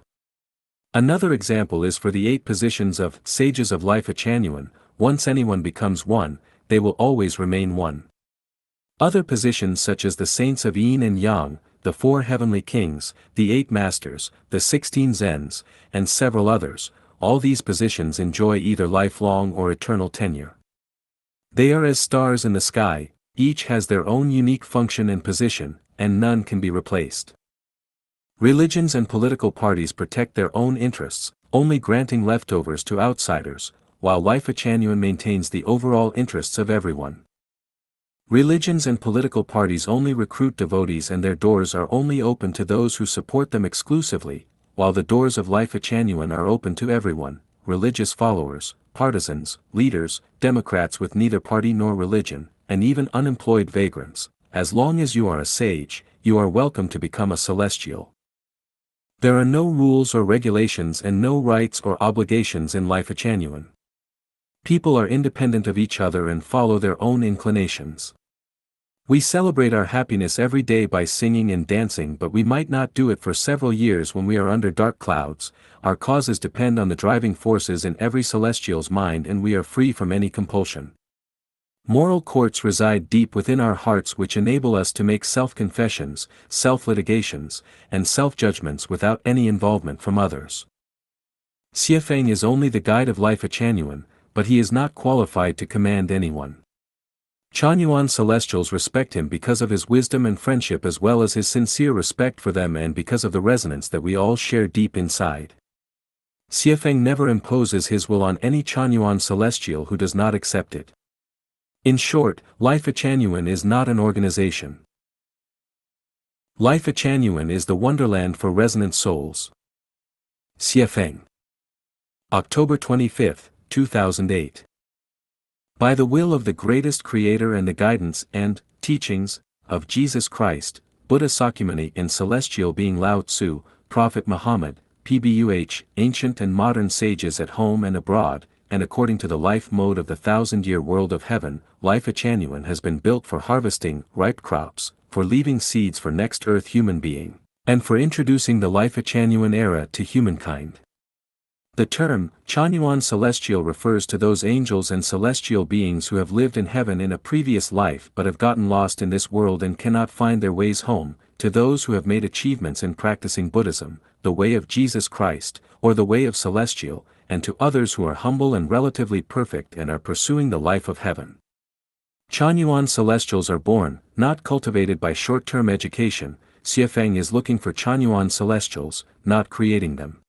Another example is for the 8 positions of sages of Lifechanyuan. Once anyone becomes one, they will always remain one. Other positions such as the saints of Yin and Yang, the 4 heavenly kings, the 8 masters, the 16 zens, and several others, all these positions enjoy either lifelong or eternal tenure. They are as stars in the sky, each has their own unique function and position, and none can be replaced. Religions and political parties protect their own interests, only granting leftovers to outsiders, while Lifechanyuan maintains the overall interests of everyone. Religions and political parties only recruit devotees and their doors are only open to those who support them exclusively, while the doors of Lifechanyuan are open to everyone, religious followers, partisans, leaders, Democrats with neither party nor religion, and even unemployed vagrants. As long as you are a sage, you are welcome to become a celestial. There are no rules or regulations and no rights or obligations in Lifechanyuan. People are independent of each other and follow their own inclinations. We celebrate our happiness every day by singing and dancing, but we might not do it for several years when we are under dark clouds. Our causes depend on the driving forces in every celestial's mind and we are free from any compulsion. Moral courts reside deep within our hearts which enable us to make self-confessions, self-litigations, and self-judgments without any involvement from others. Xiefeng is only the guide of Lifechanyuan, but he is not qualified to command anyone. Chanyuan celestials respect him because of his wisdom and friendship as well as his sincere respect for them and because of the resonance that we all share deep inside. Xiefeng never imposes his will on any Chanyuan celestial who does not accept it. In short, Lifechanyuan is not an organization. Lifechanyuan is the wonderland for resonant souls. Xiefeng. October 25, 2008. By the will of the greatest Creator and the guidance and teachings of Jesus Christ, Buddha Sakyamuni and celestial being Lao Tzu, Prophet Muhammad, PBUH, ancient and modern sages at home and abroad, and according to the life mode of the 1,000-year world of heaven, Lifechanyuan has been built for harvesting ripe crops, for leaving seeds for next earth human being, and for introducing the Lifechanyuan era to humankind. The term, Chanyuan celestial refers to those angels and celestial beings who have lived in heaven in a previous life but have gotten lost in this world and cannot find their ways home, to those who have made achievements in practicing Buddhism, the way of Jesus Christ, or the way of celestial, and to others who are humble and relatively perfect and are pursuing the life of heaven. Chanyuan celestials are born, not cultivated by short-term education. Xiefeng is looking for Chanyuan celestials, not creating them.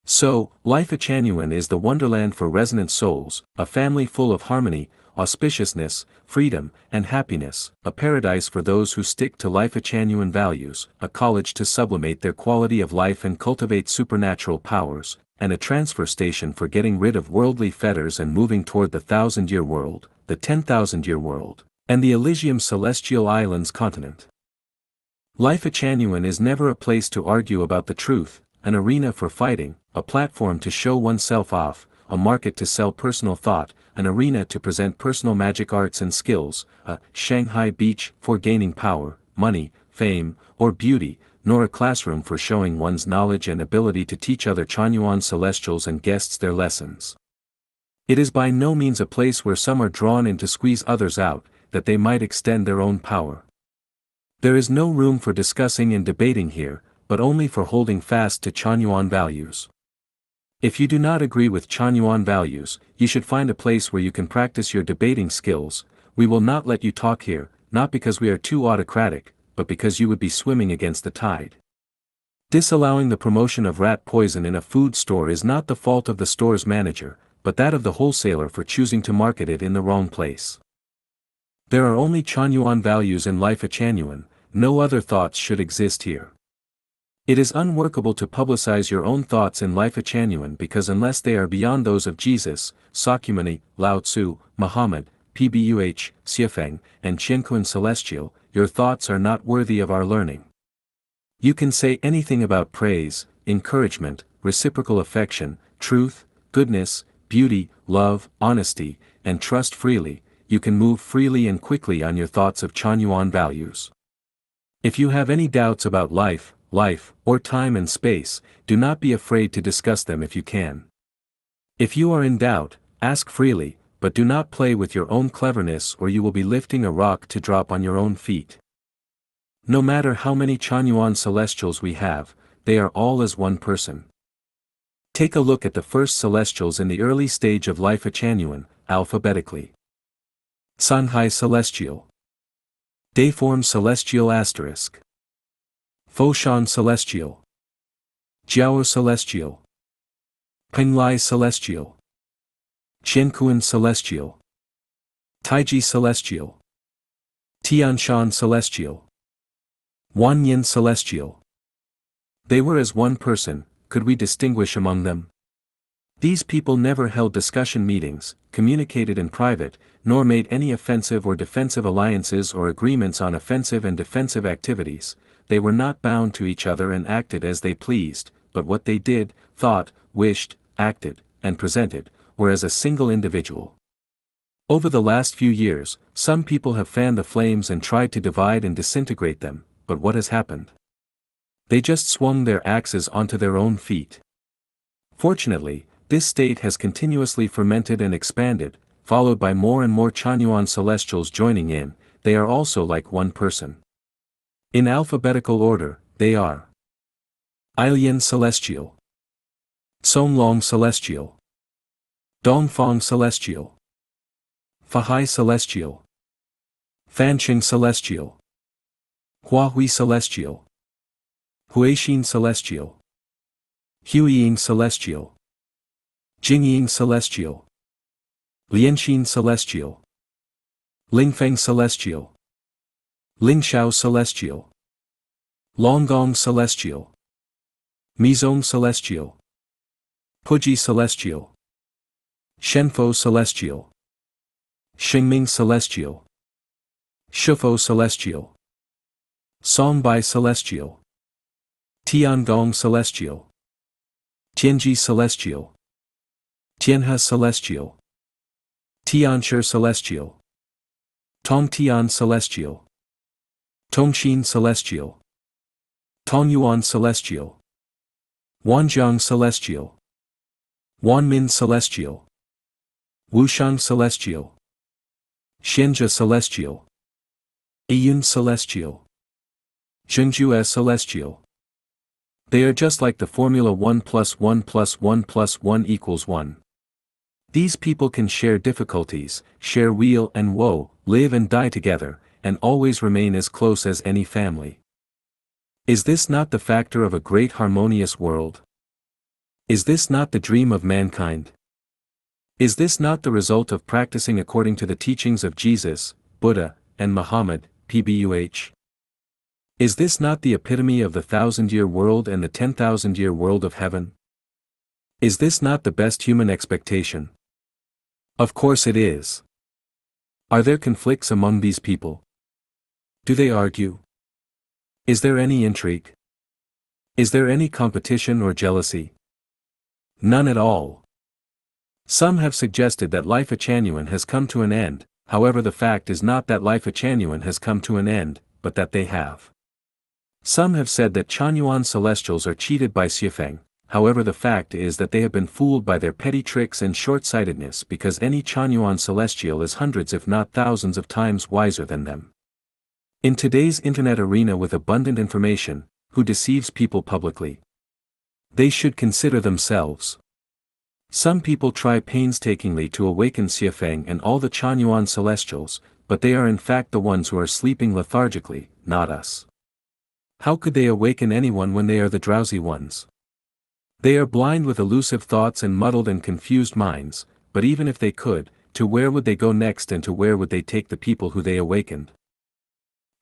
So, Lifechanyuan is the wonderland for resonant souls, a family full of harmony, auspiciousness, freedom, and happiness, a paradise for those who stick to Lifechanyuan values, a college to sublimate their quality of life and cultivate supernatural powers, and a transfer station for getting rid of worldly fetters and moving toward the 1,000-year world, the 10,000-year world, and the Elysium Celestial Islands continent. Lifechanyuan is never a place to argue about the truth, an arena for fighting, a platform to show oneself off, a market to sell personal thought, an arena to present personal magic arts and skills, a Shanghai beach for gaining power, money, fame, or beauty, nor a classroom for showing one's knowledge and ability to teach other Chanyuan celestials and guests their lessons. It is by no means a place where some are drawn in to squeeze others out, that they might extend their own power. There is no room for discussing and debating here, but only for holding fast to Chanyuan values. If you do not agree with Chanyuan values, you should find a place where you can practice your debating skills. We will not let you talk here, not because we are too autocratic, but because you would be swimming against the tide. Disallowing the promotion of rat poison in a food store is not the fault of the store's manager, but that of the wholesaler for choosing to market it in the wrong place. There are only Chanyuan values in Lifechanyuan, no other thoughts should exist here. It is unworkable to publicize your own thoughts in Lifechanyuan because unless they are beyond those of Jesus, Sakyamuni, Lao Tzu, Muhammad, Pbuh, Xiafeng, and Qianquan Celestial, your thoughts are not worthy of our learning. You can say anything about praise, encouragement, reciprocal affection, truth, goodness, beauty, love, honesty, and trust freely. You can move freely and quickly on your thoughts of Chanyuan values. If you have any doubts about life, or time and space, do not be afraid to discuss them if you can. If you are in doubt, ask freely, but do not play with your own cleverness or you will be lifting a rock to drop on your own feet. No matter how many Chanyuan celestials we have, they are all as one person. Take a look at the first celestials in the early stage of Lifechanyuan, alphabetically. Sanhai Celestial, Dayform Celestial Asterisk, Foshan Celestial, Jiao Celestial, Penglai Celestial, Qianquan Celestial, Taiji Celestial, Tianshan Celestial, Wanyin Celestial. They were as one person. Could we distinguish among them? These people never held discussion meetings, communicated in private, nor made any offensive or defensive alliances or agreements on offensive and defensive activities. They were not bound to each other and acted as they pleased, but what they did, thought, wished, acted, and presented, were as a single individual. Over the last few years, some people have fanned the flames and tried to divide and disintegrate them, but what has happened? They just swung their axes onto their own feet. Fortunately, this state has continuously fermented and expanded, followed by more and more Chanyuan celestials joining in. They are also like one person. In alphabetical order, they are Ailian Celestial, Songlong Celestial, Dongfang Celestial, Fahai Celestial, Fanqing Celestial, Huahui Celestial, Huixin Celestial, Huiying Celestial, Jingying Celestial, Lianxin Celestial, Lingfeng Celestial, Lingshao Celestial, Longgong Celestial, Mizong Celestial, Puji Celestial, Shenfo Celestial, Xingming Celestial, Shufo Celestial, Songbai Celestial, Tiangong Celestial, Tianji Celestial, Tianhe Celestial, Tianshi Celestial, Tongtian Celestial, Tongxin Celestial, Tongyuan Celestial, Wanjiang Celestial, Wanmin Celestial, Wushang Celestial, Xianzhe Celestial, Yiyun Celestial, Zhengjue Celestial. They are just like the formula 1 + 1 + 1 + 1 = 1. These people can share difficulties, share weal and woe, live and die together, and always remain as close as any family. Is this not the factor of a great harmonious world? Is this not the dream of mankind? Is this not the result of practicing according to the teachings of Jesus, Buddha, and Muhammad, pbuh? Is this not the epitome of the 1,000-year world and the 10,000-year world of heaven? Is this not the best human expectation? Of course it is. Are there conflicts among these people? Do they argue? Is there any intrigue? Is there any competition or jealousy? None at all. Some have suggested that Lifechanyuan has come to an end, however the fact is not that Lifechanyuan has come to an end, but that they have. Some have said that Chanyuan celestials are cheated by Xiefeng, however the fact is that they have been fooled by their petty tricks and short-sightedness because any Chanyuan celestial is hundreds if not thousands of times wiser than them. In today's internet arena with abundant information, who deceives people publicly? They should consider themselves. Some people try painstakingly to awaken Xiefeng and all the Chanyuan celestials, but they are in fact the ones who are sleeping lethargically, not us. How could they awaken anyone when they are the drowsy ones? They are blind with elusive thoughts and muddled and confused minds, but even if they could, to where would they go next and to where would they take the people who they awakened?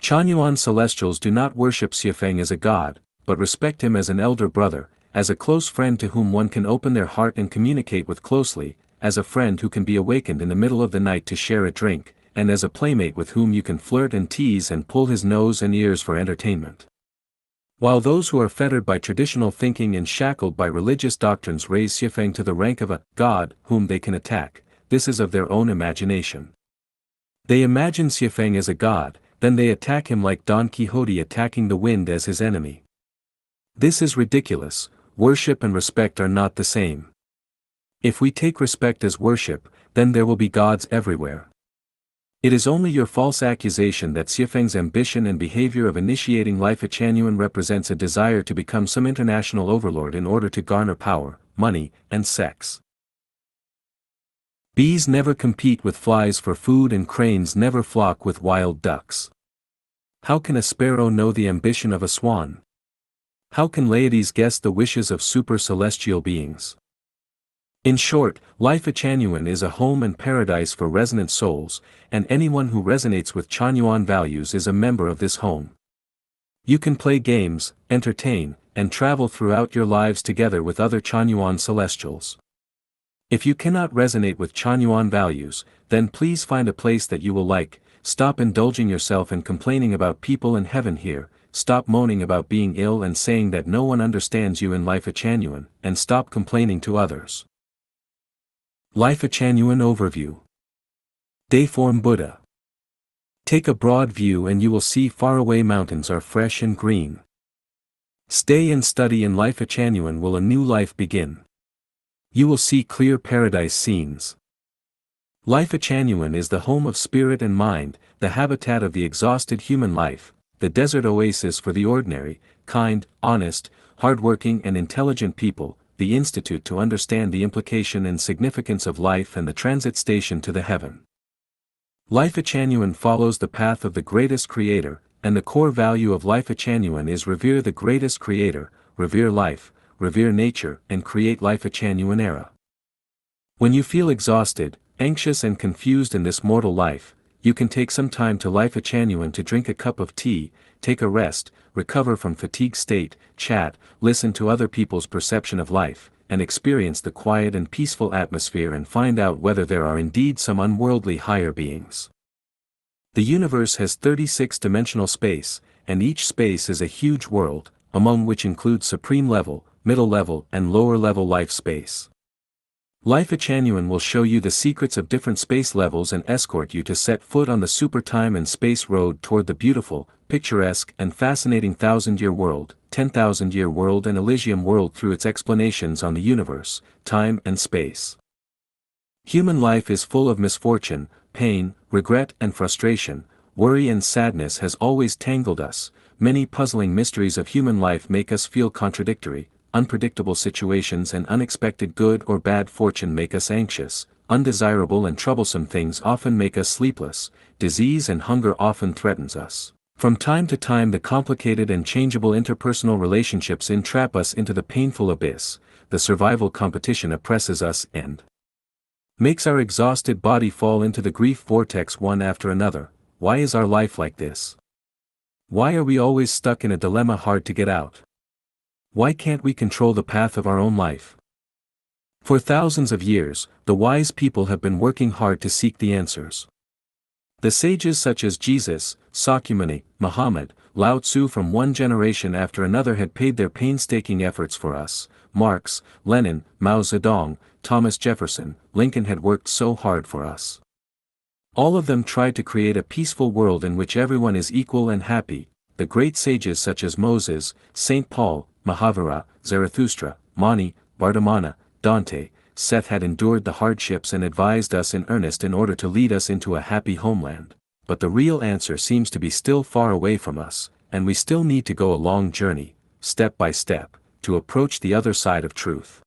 Chanyuan celestials do not worship Xiefeng as a god, but respect him as an elder brother, as a close friend to whom one can open their heart and communicate with closely, as a friend who can be awakened in the middle of the night to share a drink, and as a playmate with whom you can flirt and tease and pull his nose and ears for entertainment. While those who are fettered by traditional thinking and shackled by religious doctrines raise Xiefeng to the rank of a god whom they can attack, this is of their own imagination. They imagine Xiefeng as a god, then they attack him like Don Quixote attacking the wind as his enemy. This is ridiculous. Worship and respect are not the same. If we take respect as worship, then there will be gods everywhere. It is only your false accusation that Xiefeng's ambition and behavior of initiating Lifechanyuan represents a desire to become some international overlord in order to garner power, money, and sex. Bees never compete with flies for food and cranes never flock with wild ducks. How can a sparrow know the ambition of a swan? How can Leiades guess the wishes of super-celestial beings? In short, Lifechanyuan is a home and paradise for resonant souls, and anyone who resonates with Chanyuan values is a member of this home. You can play games, entertain, and travel throughout your lives together with other Chanyuan celestials. If you cannot resonate with Chanyuan values, then please find a place that you will like, stop indulging yourself in complaining about people in heaven here, stop moaning about being ill and saying that no one understands you in Lifechanyuan, and stop complaining to others. Lifechanyuan Overview. Dayform Buddha. Take a broad view and you will see faraway mountains are fresh and green. Stay and study in Lifechanyuan will a new life begin. You will see clear paradise scenes. Lifechanyuan is the home of spirit and mind, the habitat of the exhausted human life, the desert oasis for the ordinary, kind, honest, hardworking and intelligent people, the institute to understand the implication and significance of life and the transit station to the heaven. Lifechanyuan follows the path of the greatest creator, and the core value of Lifechanyuan is revere the greatest creator, revere life, revere nature and create Lifechanyuan era. When you feel exhausted, anxious and confused in this mortal life, you can take some time to Lifechanyuan to drink a cup of tea, take a rest, recover from fatigue state, chat, listen to other people's perception of life, and experience the quiet and peaceful atmosphere and find out whether there are indeed some unworldly higher beings. The universe has 36-dimensional space, and each space is a huge world, among which includes supreme level, middle level and lower level life space. Lifechanyuan will show you the secrets of different space levels and escort you to set foot on the super time and space road toward the beautiful, picturesque and fascinating 1,000-year world, 10,000-year world and Elysium world through its explanations on the universe, time and space. Human life is full of misfortune, pain, regret and frustration, worry and sadness has always tangled us, many puzzling mysteries of human life make us feel contradictory, unpredictable situations and unexpected good or bad fortune make us anxious, undesirable and troublesome things often make us sleepless, disease and hunger often threatens us. From time to time the complicated and changeable interpersonal relationships entrap us into the painful abyss, the survival competition oppresses us and makes our exhausted body fall into the grief vortex one after another. Why is our life like this? Why are we always stuck in a dilemma hard to get out? Why can't we control the path of our own life? For thousands of years, the wise people have been working hard to seek the answers. The sages such as Jesus, Sakyamuni, Muhammad, Lao Tzu from one generation after another had paid their painstaking efforts for us. Marx, Lenin, Mao Zedong, Thomas Jefferson, Lincoln had worked so hard for us. All of them tried to create a peaceful world in which everyone is equal and happy. The great sages such as Moses, St. Paul, Mahavira, Zarathustra, Mani, Vardhamana, Dante, Seth had endured the hardships and advised us in earnest in order to lead us into a happy homeland. But the real answer seems to be still far away from us, and we still need to go a long journey, step by step, to approach the other side of truth.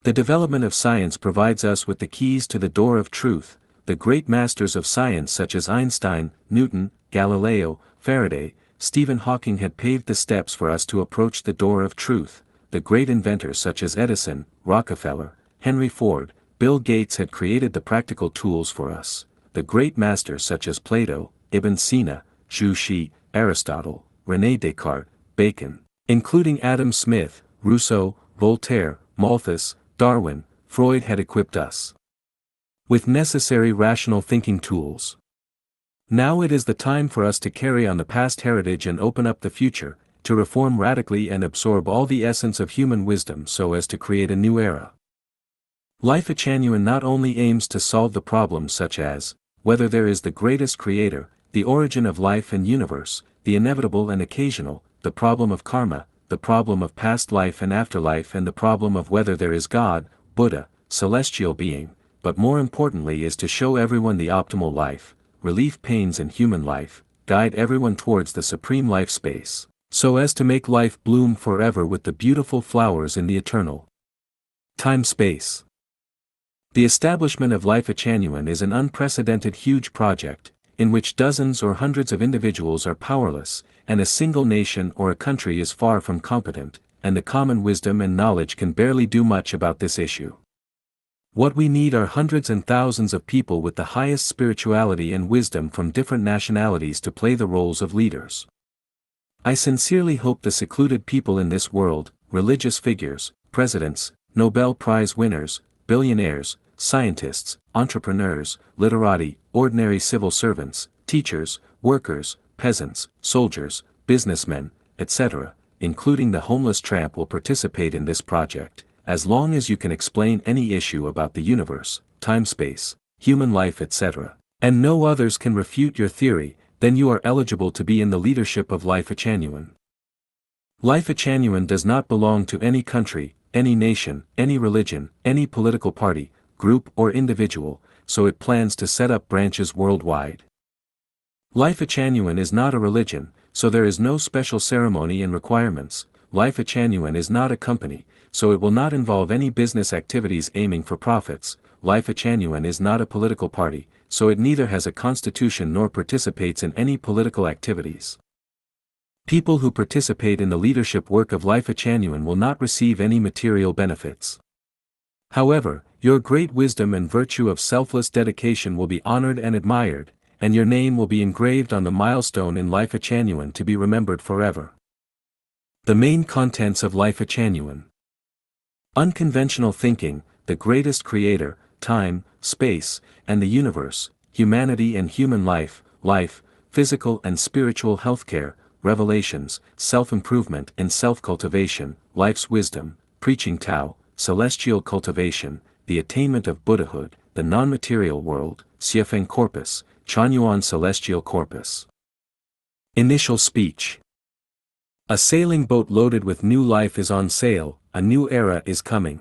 The development of science provides us with the keys to the door of truth. The great masters of science such as Einstein, Newton, Galileo, Faraday, Stephen Hawking had paved the steps for us to approach the door of truth. The great inventors such as Edison, Rockefeller, Henry Ford, Bill Gates had created the practical tools for us. The great masters such as Plato, Ibn Sina, Zhu Xi, Aristotle, René Descartes, Bacon, including Adam Smith, Rousseau, Voltaire, Malthus, Darwin, Freud had equipped us with necessary rational thinking tools. Now it is the time for us to carry on the past heritage and open up the future, to reform radically and absorb all the essence of human wisdom so as to create a new era. Lifechanyuan not only aims to solve the problems such as whether there is the greatest creator, the origin of life and universe, the inevitable and occasional, the problem of karma, the problem of past life and afterlife, and the problem of whether there is God, Buddha, celestial being, but more importantly is to show everyone the optimal life, relieve pains in human life, guide everyone towards the supreme life space, so as to make life bloom forever with the beautiful flowers in the eternal time-space. The establishment of Lifechanyuan is an unprecedented huge project, in which dozens or hundreds of individuals are powerless, and a single nation or a country is far from competent, and the common wisdom and knowledge can barely do much about this issue. What we need are hundreds and thousands of people with the highest spirituality and wisdom from different nationalities to play the roles of leaders. I sincerely hope the secluded people in this world, religious figures, presidents, Nobel Prize winners, billionaires, scientists, entrepreneurs, literati, ordinary civil servants, teachers, workers, peasants, soldiers, businessmen, etc., including the homeless tramp will participate in this project, as long as you can explain any issue about the universe, time-space, human life etc., and no others can refute your theory, then you are eligible to be in the leadership of Lifechanyuan. Lifechanyuan does not belong to any country, any nation, any religion, any political party, group or individual, so it plans to set up branches worldwide. Lifechanyuan is not a religion, so there is no special ceremony and requirements. Lifechanyuan is not a company, so it will not involve any business activities aiming for profits. Lifechanyuan is not a political party, so it neither has a constitution nor participates in any political activities. People who participate in the leadership work of Lifechanyuan will not receive any material benefits. However, your great wisdom and virtue of selfless dedication will be honored and admired, and your name will be engraved on the milestone in Lifechanyuan to be remembered forever. The main contents of Lifechanyuan. Unconventional thinking, the greatest creator, time, space, and the universe, humanity and human life, physical and spiritual healthcare, revelations, self-improvement and self-cultivation, life's wisdom, preaching Tao, celestial cultivation, the attainment of Buddhahood, the non-material world, Siafeng corpus, Chanyuan celestial corpus. Initial speech. A sailing boat loaded with new life is on sail, a new era is coming.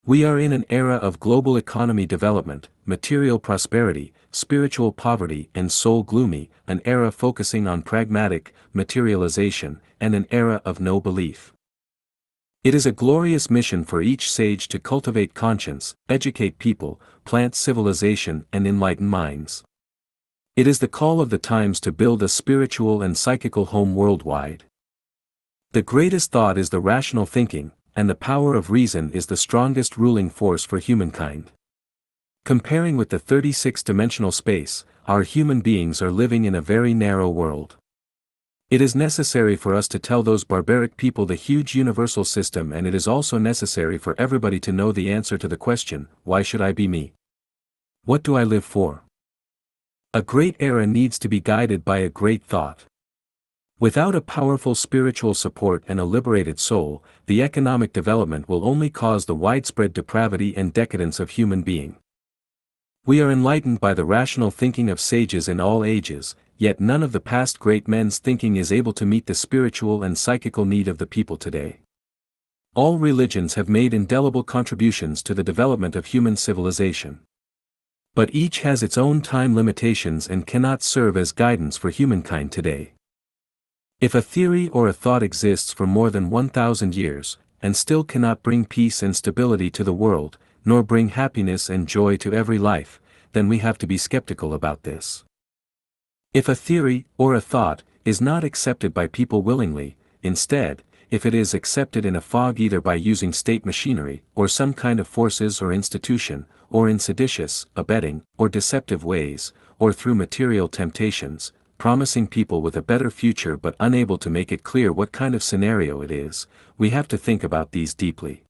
We are in an era of global economy development, material prosperity, spiritual poverty and soul gloomy, an era focusing on pragmatic materialization, and an era of no belief. It is a glorious mission for each sage to cultivate conscience, educate people, plant civilization and enlighten minds. It is the call of the times to build a spiritual and psychical home worldwide. The greatest thought is the rational thinking, and the power of reason is the strongest ruling force for humankind. Comparing with the 36-dimensional space, our human beings are living in a very narrow world. It is necessary for us to tell those barbaric people the huge universal system, and it is also necessary for everybody to know the answer to the question, why should I be me? What do I live for? A great era needs to be guided by a great thought. Without a powerful spiritual support and a liberated soul, the economic development will only cause the widespread depravity and decadence of human being. We are enlightened by the rational thinking of sages in all ages, yet none of the past great men's thinking is able to meet the spiritual and psychical need of the people today. All religions have made indelible contributions to the development of human civilization. But each has its own time limitations and cannot serve as guidance for humankind today. If a theory or a thought exists for more than 1,000 years, and still cannot bring peace and stability to the world, nor bring happiness and joy to every life, then we have to be skeptical about this. If a theory, or a thought, is not accepted by people willingly, instead, if it is accepted in a fog either by using state machinery, or some kind of forces or institution, or in seditious, abetting, or deceptive ways, or through material temptations, promising people with a better future but unable to make it clear what kind of scenario it is, we have to think about these deeply.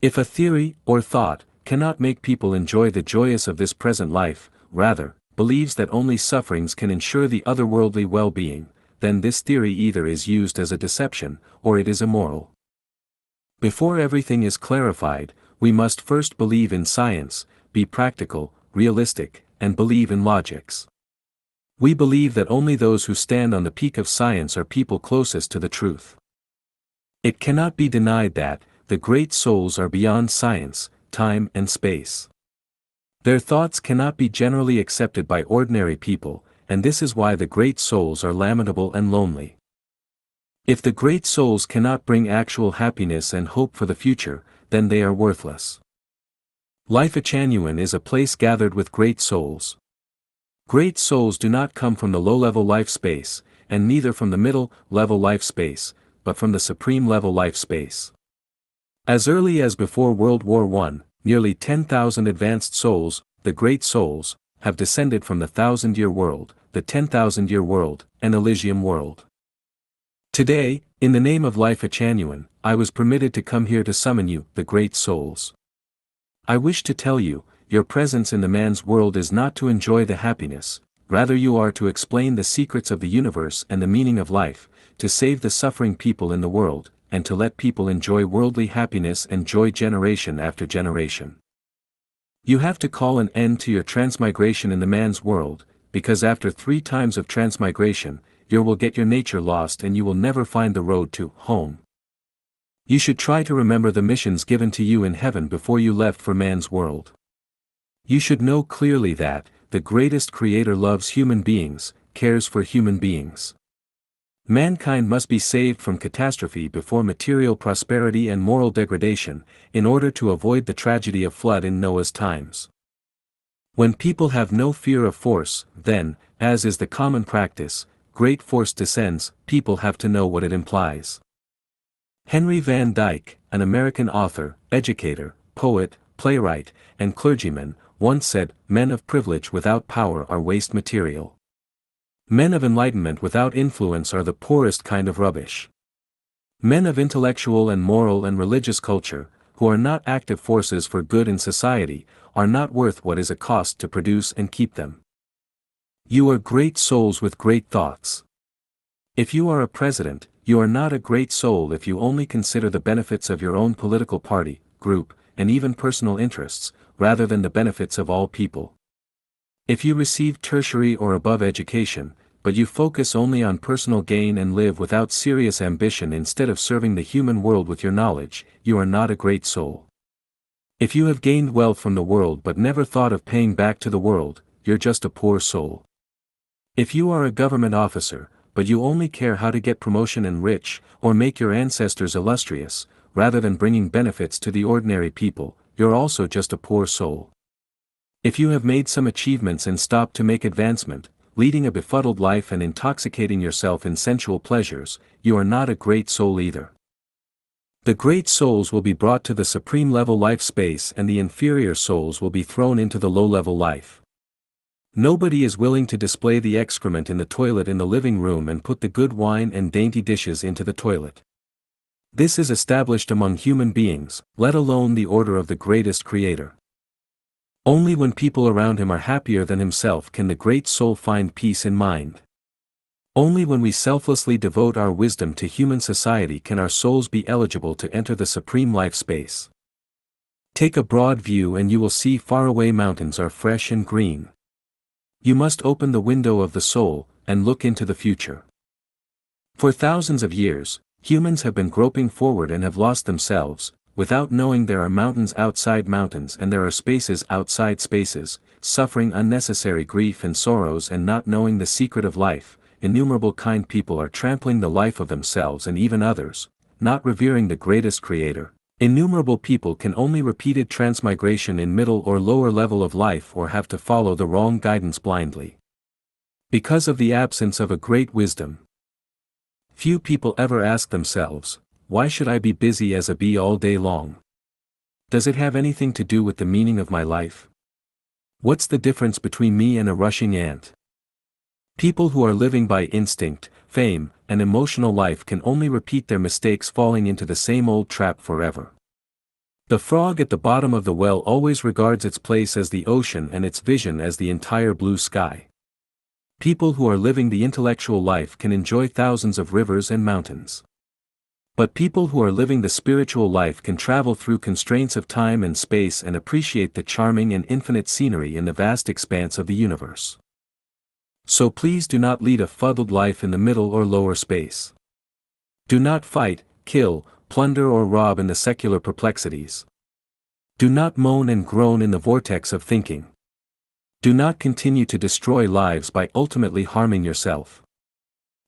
If a theory, or thought, cannot make people enjoy the joyous of this present life, rather, believes that only sufferings can ensure the otherworldly well-being, then this theory either is used as a deception, or it is immoral. Before everything is clarified, we must first believe in science, be practical, realistic, and believe in logics. We believe that only those who stand on the peak of science are people closest to the truth. It cannot be denied that, the great souls are beyond science, time and space. Their thoughts cannot be generally accepted by ordinary people, and this is why the great souls are lamentable and lonely. If the great souls cannot bring actual happiness and hope for the future, then they are worthless. Lifechanyuan is a place gathered with great souls. Great souls do not come from the low-level life space, and neither from the middle-level life space, but from the supreme-level life space. As early as before World War I, nearly 10,000 advanced souls, the great souls, have descended from the 1,000-year world, the 10,000-year world, and Elysium world. Today, in the name of Lifechanyuan, I was permitted to come here to summon you, the great souls. I wish to tell you, your presence in the man's world is not to enjoy the happiness, rather you are to explain the secrets of the universe and the meaning of life, to save the suffering people in the world, and to let people enjoy worldly happiness and joy generation after generation. You have to call an end to your transmigration in the man's world, because after 3 times of transmigration, you will get your nature lost and you will never find the road to home. You should try to remember the missions given to you in heaven before you left for man's world. You should know clearly that, the greatest creator loves human beings, cares for human beings. Mankind must be saved from catastrophe before material prosperity and moral degradation, in order to avoid the tragedy of flood in Noah's times. When people have no fear of force, then, as is the common practice, great force descends, people have to know what it implies. Henry Van Dyke, an American author, educator, poet, playwright, and clergyman, once said, "Men of privilege without power are waste material. Men of enlightenment without influence are the poorest kind of rubbish. Men of intellectual and moral and religious culture, who are not active forces for good in society, are not worth what is a cost to produce and keep them." You are great souls with great thoughts. If you are a president, you are not a great soul if you only consider the benefits of your own political party, group, and even personal interests, rather than the benefits of all people. If you receive tertiary or above education, but you focus only on personal gain and live without serious ambition instead of serving the human world with your knowledge, you are not a great soul. If you have gained wealth from the world but never thought of paying back to the world, you're just a poor soul. If you are a government officer, but you only care how to get promotion and rich, or make your ancestors illustrious, rather than bringing benefits to the ordinary people, you're also just a poor soul. If you have made some achievements and stopped to make advancement, leading a befuddled life and intoxicating yourself in sensual pleasures, you are not a great soul either. The great souls will be brought to the supreme level life space and the inferior souls will be thrown into the low-level life. Nobody is willing to display the excrement in the toilet in the living room and put the good wine and dainty dishes into the toilet. This is established among human beings, let alone the order of the greatest creator. Only when people around him are happier than himself can the great soul find peace in mind. Only when we selflessly devote our wisdom to human society can our souls be eligible to enter the supreme life space. Take a broad view and you will see faraway mountains are fresh and green. You must open the window of the soul, and look into the future. For thousands of years, humans have been groping forward and have lost themselves, without knowing there are mountains outside mountains and there are spaces outside spaces, suffering unnecessary grief and sorrows and not knowing the secret of life. Innumerable kind people are trampling the life of themselves and even others, not revering the greatest creator. Innumerable people can only repeated transmigration in middle or lower level of life or have to follow the wrong guidance blindly. Because of the absence of a great wisdom. Few people ever ask themselves, why should I be busy as a bee all day long? Does it have anything to do with the meaning of my life? What's the difference between me and a rushing ant? People who are living by instinct, fame, and emotional life can only repeat their mistakes falling into the same old trap forever. The frog at the bottom of the well always regards its place as the ocean and its vision as the entire blue sky. People who are living the intellectual life can enjoy thousands of rivers and mountains. But people who are living the spiritual life can travel through constraints of time and space and appreciate the charming and infinite scenery in the vast expanse of the universe. So please do not lead a fuddled life in the middle or lower space. Do not fight, kill, plunder or rob in the secular perplexities. Do not moan and groan in the vortex of thinking. Do not continue to destroy lives by ultimately harming yourself.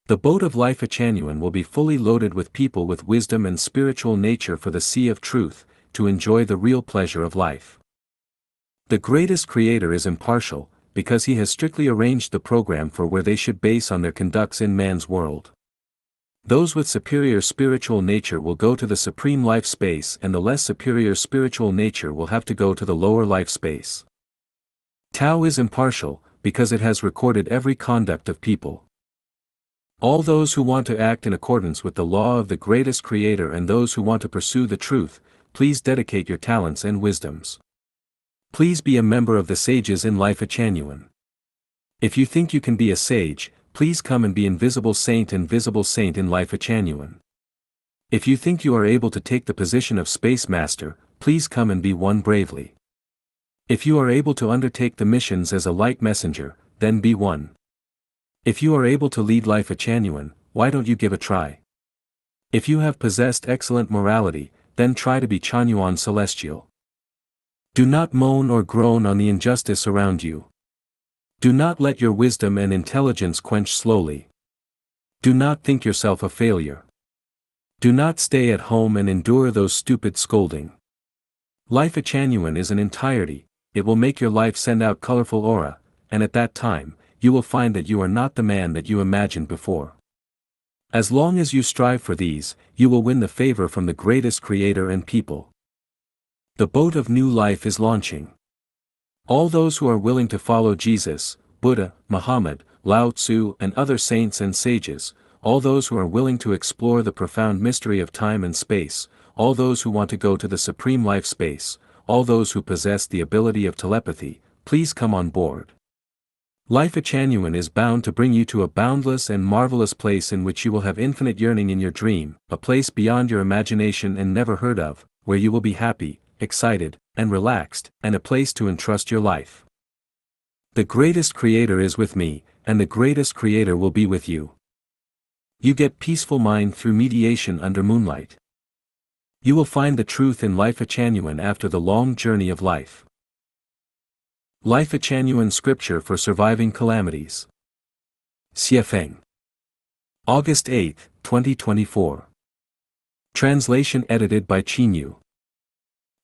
The boat of Lifechanyuan will be fully loaded with people with wisdom and spiritual nature for the sea of truth, to enjoy the real pleasure of life. The greatest creator is impartial, because he has strictly arranged the program for where they should base on their conducts in man's world. Those with superior spiritual nature will go to the supreme life space and the less superior spiritual nature will have to go to the lower life space. Tao is impartial, because it has recorded every conduct of people. All those who want to act in accordance with the law of the greatest creator and those who want to pursue the truth, please dedicate your talents and wisdoms. Please be a member of the sages in Lifechanyuan. If you think you can be a sage, please come and be invisible saint and visible saint in Lifechanyuan. If you think you are able to take the position of space master, please come and be one bravely. If you are able to undertake the missions as a light messenger, then be one. If you are able to lead Lifechanyuan, why don't you give a try? If you have possessed excellent morality, then try to be Chanyuan celestial. Do not moan or groan on the injustice around you. Do not let your wisdom and intelligence quench slowly. Do not think yourself a failure. Do not stay at home and endure those stupid scolding. Lifechanyuan is an entirety, it will make your life send out colorful aura, and at that time, you will find that you are not the man that you imagined before. As long as you strive for these, you will win the favor from the greatest creator and people. The boat of new life is launching. All those who are willing to follow Jesus, Buddha, Muhammad, Lao Tzu and other saints and sages, all those who are willing to explore the profound mystery of time and space, all those who want to go to the supreme life space, all those who possess the ability of telepathy, please come on board. Lifechanyuan is bound to bring you to a boundless and marvelous place in which you will have infinite yearning in your dream, a place beyond your imagination and never heard of, where you will be happy, excited, and relaxed, and a place to entrust your life. The greatest creator is with me, and the greatest creator will be with you. You get peaceful mind through mediation under moonlight. You will find the truth in Lifechanyuan after the long journey of life. Lifechanyuan Scripture for Surviving Calamities. Xiefeng. August 8, 2024. Translation edited by Chinyu.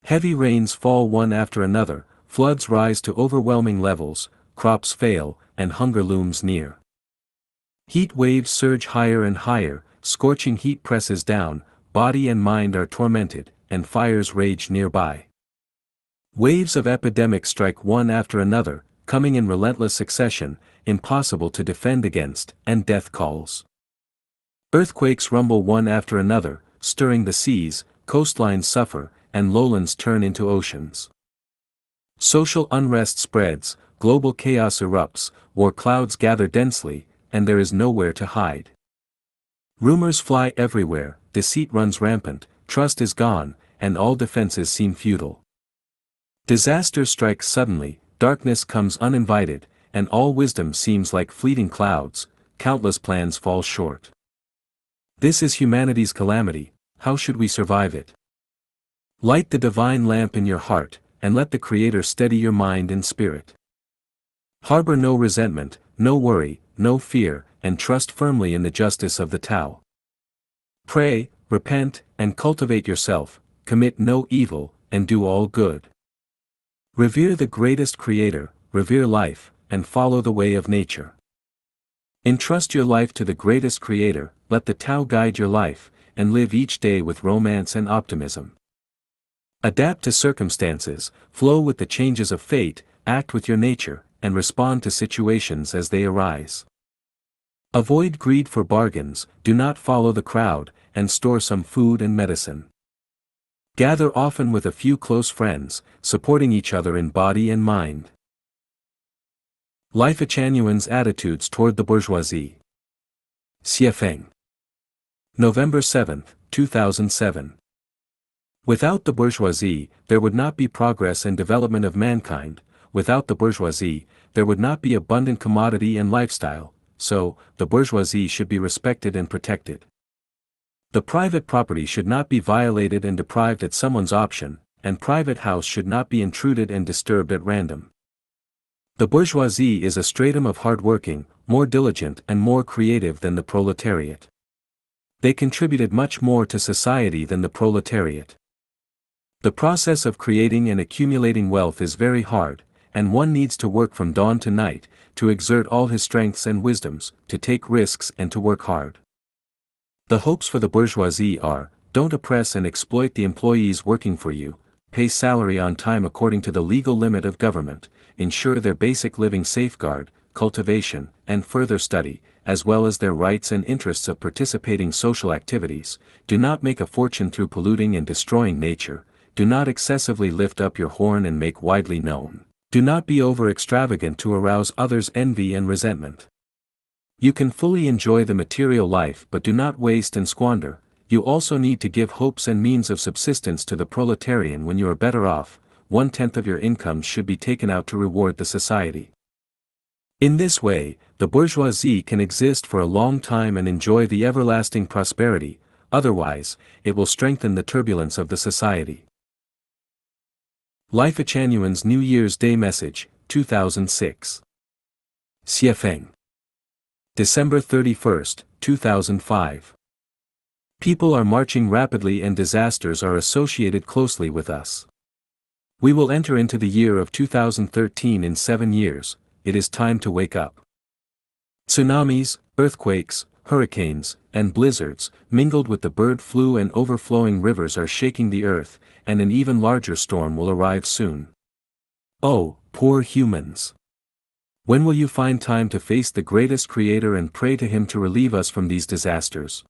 Heavy rains fall one after another, floods rise to overwhelming levels, crops fail, and hunger looms near. Heat waves surge higher and higher, scorching heat presses down, body and mind are tormented, and fires rage nearby. Waves of epidemics strike one after another, coming in relentless succession, impossible to defend against, and death calls. Earthquakes rumble one after another, stirring the seas, coastlines suffer, and lowlands turn into oceans. Social unrest spreads, global chaos erupts, war clouds gather densely, and there is nowhere to hide. Rumors fly everywhere, deceit runs rampant, trust is gone, and all defenses seem futile. Disaster strikes suddenly, darkness comes uninvited, and all wisdom seems like fleeting clouds, countless plans fall short. This is humanity's calamity, how should we survive it? Light the divine lamp in your heart, and let the Creator steady your mind and spirit. Harbor no resentment, no worry, no fear, and trust firmly in the justice of the Tao. Pray, repent, and cultivate yourself, commit no evil, and do all good. Revere the greatest Creator, revere life, and follow the way of nature. Entrust your life to the greatest Creator, let the Tao guide your life, and live each day with romance and optimism. Adapt to circumstances, flow with the changes of fate, act with your nature, and respond to situations as they arise. Avoid greed for bargains, do not follow the crowd, and store some food and medicine. Gather often with a few close friends, supporting each other in body and mind. Lifechanyuan's attitudes toward the bourgeoisie. Xiefeng. November 7, 2007. Without the bourgeoisie, there would not be progress and development of mankind. Without the bourgeoisie, there would not be abundant commodity and lifestyle, so, the bourgeoisie should be respected and protected. The private property should not be violated and deprived at someone's option, and private house should not be intruded and disturbed at random. The bourgeoisie is a stratum of hard-working, more diligent and more creative than the proletariat. They contributed much more to society than the proletariat. The process of creating and accumulating wealth is very hard, and one needs to work from dawn to night, to exert all his strengths and wisdoms, to take risks and to work hard. The hopes for the bourgeoisie are, don't oppress and exploit the employees working for you, pay salary on time according to the legal limit of government, ensure their basic living safeguard, cultivation, and further study, as well as their rights and interests of participating social activities, do not make a fortune through polluting and destroying nature, do not excessively lift up your horn and make widely known. Do not be over-extravagant to arouse others' envy and resentment. You can fully enjoy the material life but do not waste and squander. You also need to give hopes and means of subsistence to the proletarian when you are better off. 1/10 of your income should be taken out to reward the society. In this way, the bourgeoisie can exist for a long time and enjoy the everlasting prosperity, otherwise, it will strengthen the turbulence of the society. Lifechanyuan's New Year's Day Message, 2006. Xiefeng. December 31, 2005. People are marching rapidly and disasters are associated closely with us. We will enter into the year of 2013 in 7 years, it is time to wake up. Tsunamis, earthquakes, hurricanes, and blizzards, mingled with the bird flu and overflowing rivers are shaking the earth, and an even larger storm will arrive soon. Oh, poor humans! When will you find time to face the greatest Creator and pray to Him to relieve us from these disasters?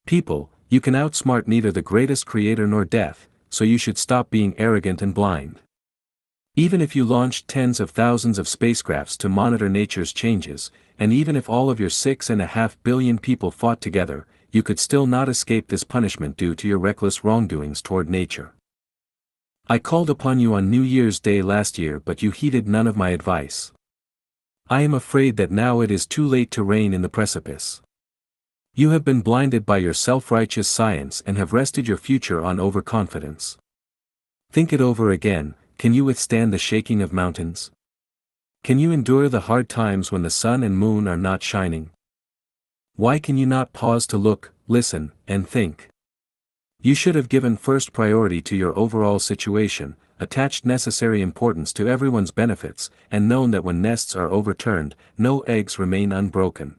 People, you can outsmart neither the greatest Creator nor death, so you should stop being arrogant and blind. Even if you launched tens of thousands of spacecrafts to monitor nature's changes, and even if all of your 6.5 billion people fought together, you could still not escape this punishment due to your reckless wrongdoings toward nature. I called upon you on New Year's Day last year but you heeded none of my advice. I am afraid that now it is too late to rein in the precipice. You have been blinded by your self-righteous science and have rested your future on overconfidence. Think it over again. Can you withstand the shaking of mountains? Can you endure the hard times when the sun and moon are not shining? Why can you not pause to look, listen, and think? You should have given first priority to your overall situation, attached necessary importance to everyone's benefits, and known that when nests are overturned, no eggs remain unbroken.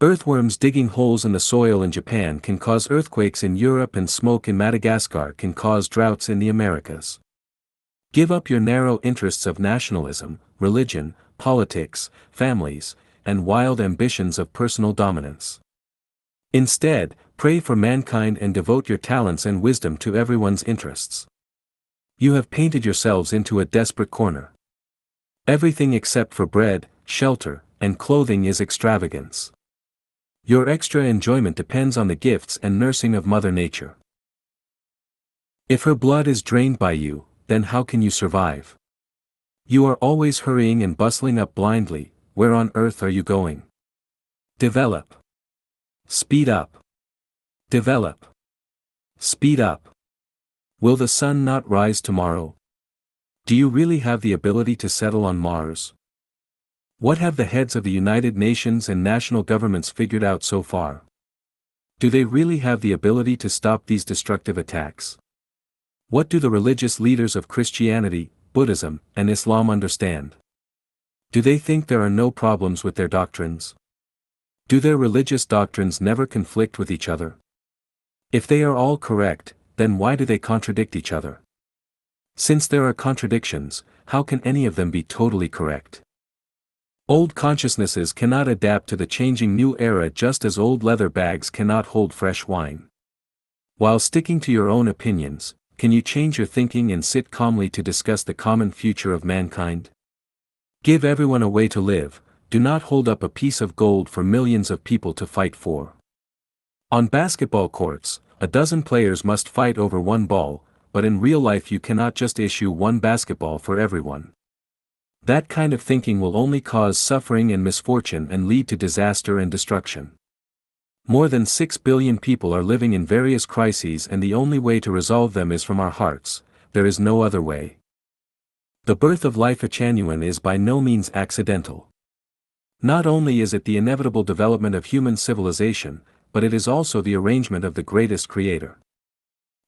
Earthworms digging holes in the soil in Japan can cause earthquakes in Europe, and smoke in Madagascar can cause droughts in the Americas. Give up your narrow interests of nationalism, religion, politics, families, and wild ambitions of personal dominance. Instead, pray for mankind and devote your talents and wisdom to everyone's interests. You have painted yourselves into a desperate corner. Everything except for bread, shelter, and clothing is extravagance. Your extra enjoyment depends on the gifts and nursing of Mother Nature. If her blood is drained by you, then how can you survive? You are always hurrying and bustling up blindly. Where on earth are you going? Develop. Speed up. Develop. Speed up. Will the sun not rise tomorrow? Do you really have the ability to settle on Mars? What have the heads of the United Nations and national governments figured out so far? Do they really have the ability to stop these destructive attacks? What do the religious leaders of Christianity, Buddhism, and Islam understand? Do they think there are no problems with their doctrines? Do their religious doctrines never conflict with each other? If they are all correct, then why do they contradict each other? Since there are contradictions, how can any of them be totally correct? Old consciousnesses cannot adapt to the changing new era, just as old leather bags cannot hold fresh wine. While sticking to your own opinions, can you change your thinking and sit calmly to discuss the common future of mankind? Give everyone a way to live. Do not hold up a piece of gold for millions of people to fight for. On basketball courts, a dozen players must fight over one ball, but in real life you cannot just issue one basketball for everyone. That kind of thinking will only cause suffering and misfortune and lead to disaster and destruction. More than 6 billion people are living in various crises, and the only way to resolve them is from our hearts. There is no other way. The birth of Lifechanyuan is by no means accidental. Not only is it the inevitable development of human civilization, but it is also the arrangement of the greatest creator.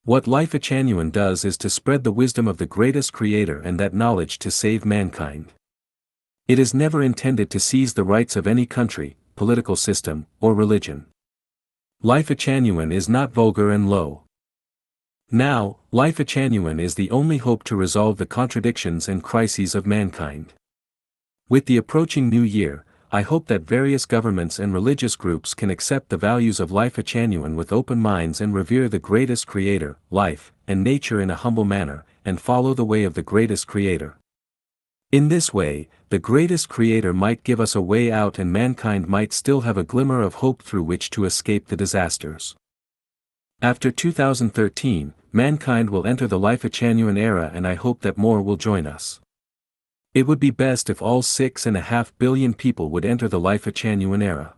What Lifechanyuan does is to spread the wisdom of the greatest creator and that knowledge to save mankind. It is never intended to seize the rights of any country, political system, or religion. Lifechanyuan is not vulgar and low. Now, Lifechanyuan is the only hope to resolve the contradictions and crises of mankind. With the approaching new year, I hope that various governments and religious groups can accept the values of Lifechanyuan with open minds and revere the greatest creator, life, and nature in a humble manner, and follow the way of the greatest creator. In this way, the greatest creator might give us a way out, and mankind might still have a glimmer of hope through which to escape the disasters. After 2013, mankind will enter the Lifechanyuan era, and I hope that more will join us. It would be best if all 6.5 billion people would enter the Lifechanyuan era.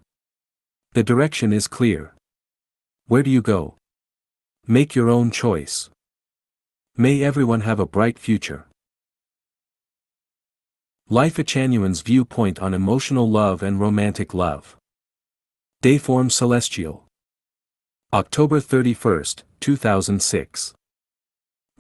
The direction is clear. Where do you go? Make your own choice. May everyone have a bright future. Lifechanyuan's viewpoint on emotional love and romantic love. Dayform Celestial. October 31, 2006.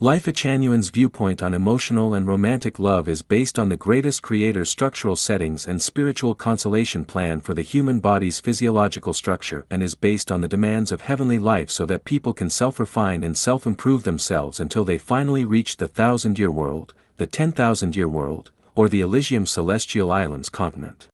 Lifechanyuan's viewpoint on emotional and romantic love is based on the greatest creator's structural settings and spiritual consolation plan for the human body's physiological structure, and is based on the demands of heavenly life so that people can self-refine and self-improve themselves until they finally reach the 1,000-year world, the 10,000-year world, or the Elysium Celestial Islands continent.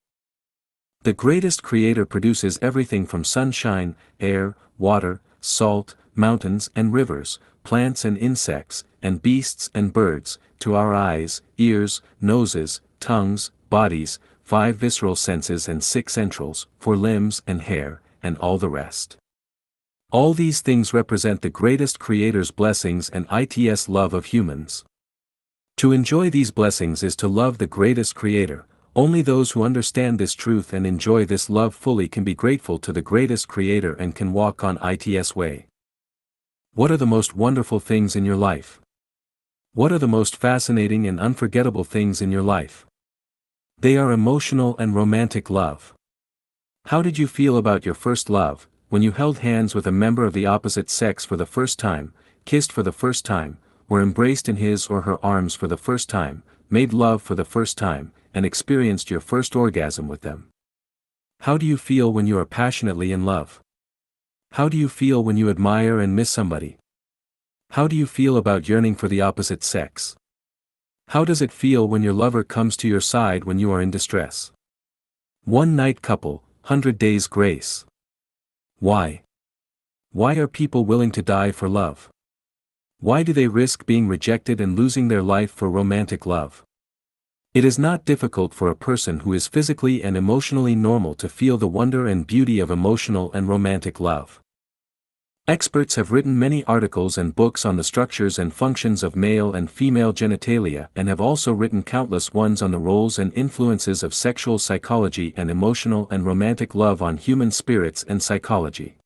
The greatest creator produces everything from sunshine, air, water, salt, mountains and rivers, plants and insects, and beasts and birds, to our eyes, ears, noses, tongues, bodies, 5 visceral senses and 6 entrails, 4 limbs and hair, and all the rest. All these things represent the greatest creator's blessings and its love of humans. To enjoy these blessings is to love the greatest creator. Only those who understand this truth and enjoy this love fully can be grateful to the greatest creator and can walk on its way. What are the most wonderful things in your life? What are the most fascinating and unforgettable things in your life? They are emotional and romantic love. How did you feel about your first love, when you held hands with a member of the opposite sex for the first time, kissed for the first time, were embraced in his or her arms for the first time, made love for the first time, and experienced your first orgasm with them? How do you feel when you are passionately in love? How do you feel when you admire and miss somebody? How do you feel about yearning for the opposite sex? How does it feel when your lover comes to your side when you are in distress? One night couple, 100 days grace. Why? Why are people willing to die for love? Why do they risk being rejected and losing their life for romantic love? It is not difficult for a person who is physically and emotionally normal to feel the wonder and beauty of emotional and romantic love. Experts have written many articles and books on the structures and functions of male and female genitalia and have also written countless ones on the roles and influences of sexual psychology and emotional and romantic love on human spirits and psychology.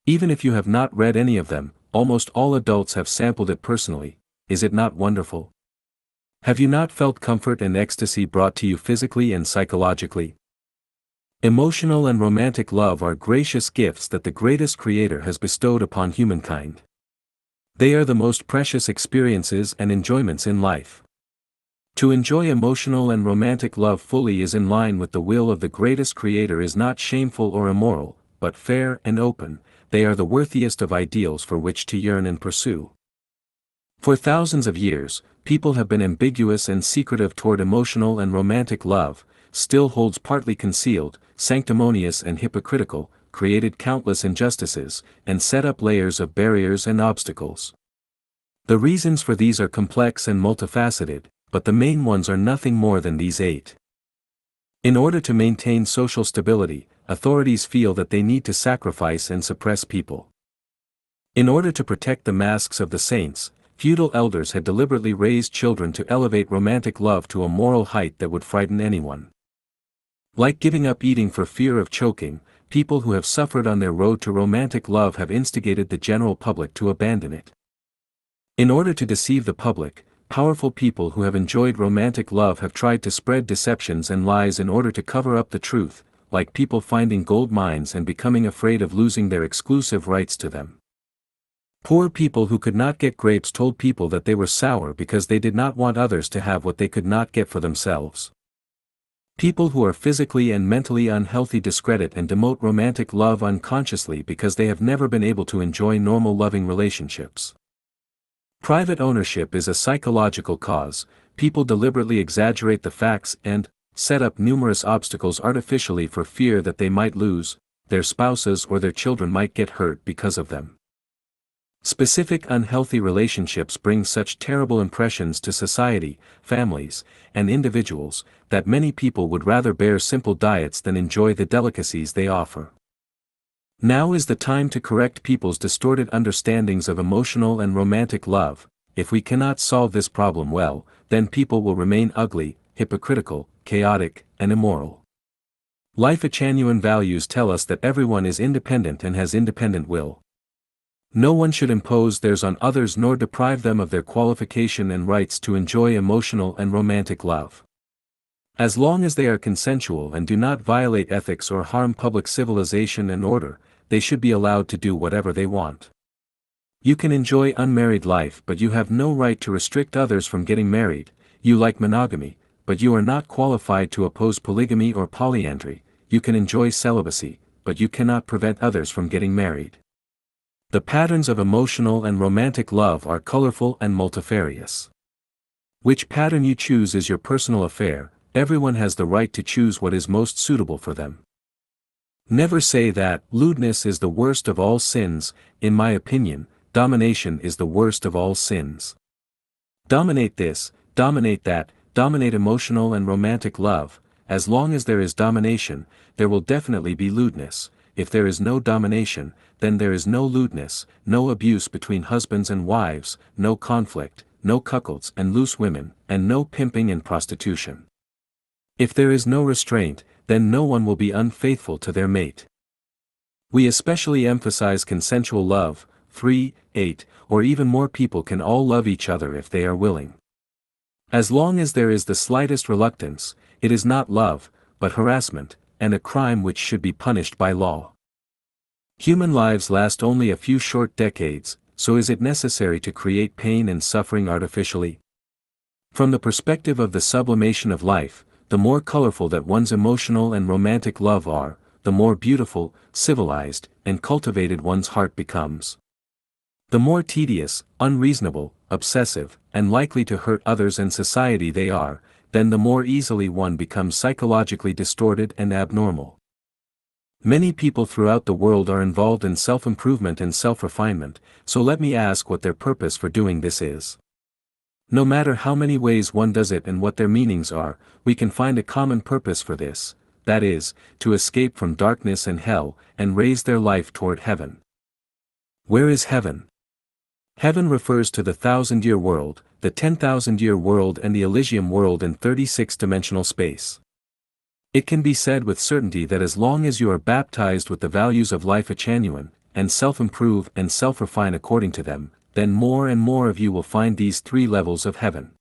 Even if you have not read any of them, almost all adults have sampled it personally. Is it not wonderful? Have you not felt comfort and ecstasy brought to you physically and psychologically? Emotional and romantic love are gracious gifts that the greatest Creator has bestowed upon humankind. They are the most precious experiences and enjoyments in life. To enjoy emotional and romantic love fully is in line with the will of the greatest Creator is not shameful or immoral, but fair and open. They are the worthiest of ideals for which to yearn and pursue. For thousands of years, people have been ambiguous and secretive toward emotional and romantic love, still holds partly concealed, sanctimonious and hypocritical, created countless injustices, and set up layers of barriers and obstacles. The reasons for these are complex and multifaceted, but the main ones are nothing more than these 8. In order to maintain social stability, authorities feel that they need to sacrifice and suppress people. In order to protect the masks of the saints, feudal elders had deliberately raised children to elevate romantic love to a moral height that would frighten anyone. Like giving up eating for fear of choking, people who have suffered on their road to romantic love have instigated the general public to abandon it. In order to deceive the public, powerful people who have enjoyed romantic love have tried to spread deceptions and lies in order to cover up the truth, like people finding gold mines and becoming afraid of losing their exclusive rights to them. Poor people who could not get grapes told people that they were sour because they did not want others to have what they could not get for themselves. People who are physically and mentally unhealthy discredit and demote romantic love unconsciously because they have never been able to enjoy normal loving relationships. Private ownership is a psychological cause. People deliberately exaggerate the facts and set up numerous obstacles artificially for fear that they might lose, their spouses or their children might get hurt because of them. Specific unhealthy relationships bring such terrible impressions to society, families, and individuals, that many people would rather bear simple diets than enjoy the delicacies they offer. Now is the time to correct people's distorted understandings of emotional and romantic love. If we cannot solve this problem well, then people will remain ugly, hypocritical, chaotic, and immoral. Lifechanyuan values tell us that everyone is independent and has independent will. No one should impose theirs on others nor deprive them of their qualification and rights to enjoy emotional and romantic love. As long as they are consensual and do not violate ethics or harm public civilization and order, they should be allowed to do whatever they want. You can enjoy unmarried life, but you have no right to restrict others from getting married. You like monogamy, but you are not qualified to oppose polygamy or polyandry. You can enjoy celibacy, but you cannot prevent others from getting married. The patterns of emotional and romantic love are colorful and multifarious. Which pattern you choose is your personal affair. Everyone has the right to choose what is most suitable for them. Never say that lewdness is the worst of all sins. In my opinion, domination is the worst of all sins. Dominate this, dominate that, dominate emotional and romantic love. As long as there is domination, there will definitely be lewdness. If there is no domination, then there is no lewdness, no abuse between husbands and wives, no conflict, no cuckolds and loose women, and no pimping and prostitution. If there is no restraint, then no one will be unfaithful to their mate. We especially emphasize consensual love. 3, 8, or even more people can all love each other if they are willing. As long as there is the slightest reluctance, it is not love, but harassment, and a crime which should be punished by law. Human lives last only a few short decades, so is it necessary to create pain and suffering artificially? From the perspective of the sublimation of life, the more colorful that one's emotional and romantic love are, the more beautiful, civilized, and cultivated one's heart becomes. The more tedious, unreasonable, obsessive, and likely to hurt others and society they are, then the more easily one becomes psychologically distorted and abnormal. Many people throughout the world are involved in self-improvement and self-refinement, so let me ask what their purpose for doing this is. No matter how many ways one does it and what their meanings are, we can find a common purpose for this, that is, to escape from darkness and hell, and raise their life toward heaven. Where is heaven? Heaven refers to the 1,000-year world, the 10,000-year world and the Elysium world in 36-dimensional space. It can be said with certainty that as long as you are baptized with the values of Lifechanyuan, and self-improve and self-refine according to them, then more and more of you will find these 3 levels of heaven.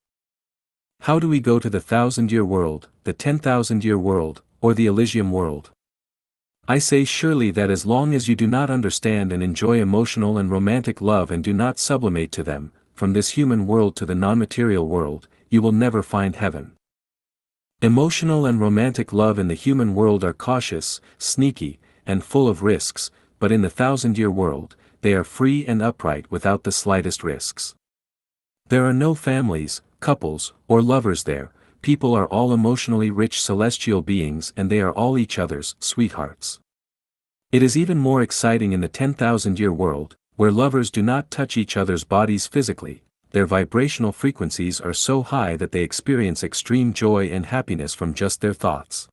How do we go to the 1,000-year world, the 10,000-year world, or the Elysium world? I say surely that as long as you do not understand and enjoy emotional and romantic love and do not sublimate to them, from this human world to the non-material world, you will never find heaven. Emotional and romantic love in the human world are cautious, sneaky, and full of risks, but in the 1,000-year world, they are free and upright without the slightest risks. There are no families, couples, or lovers there. People are all emotionally rich celestial beings and they are all each other's sweethearts. It is even more exciting in the 10,000-year world, where lovers do not touch each other's bodies physically. Their vibrational frequencies are so high that they experience extreme joy and happiness from just their thoughts.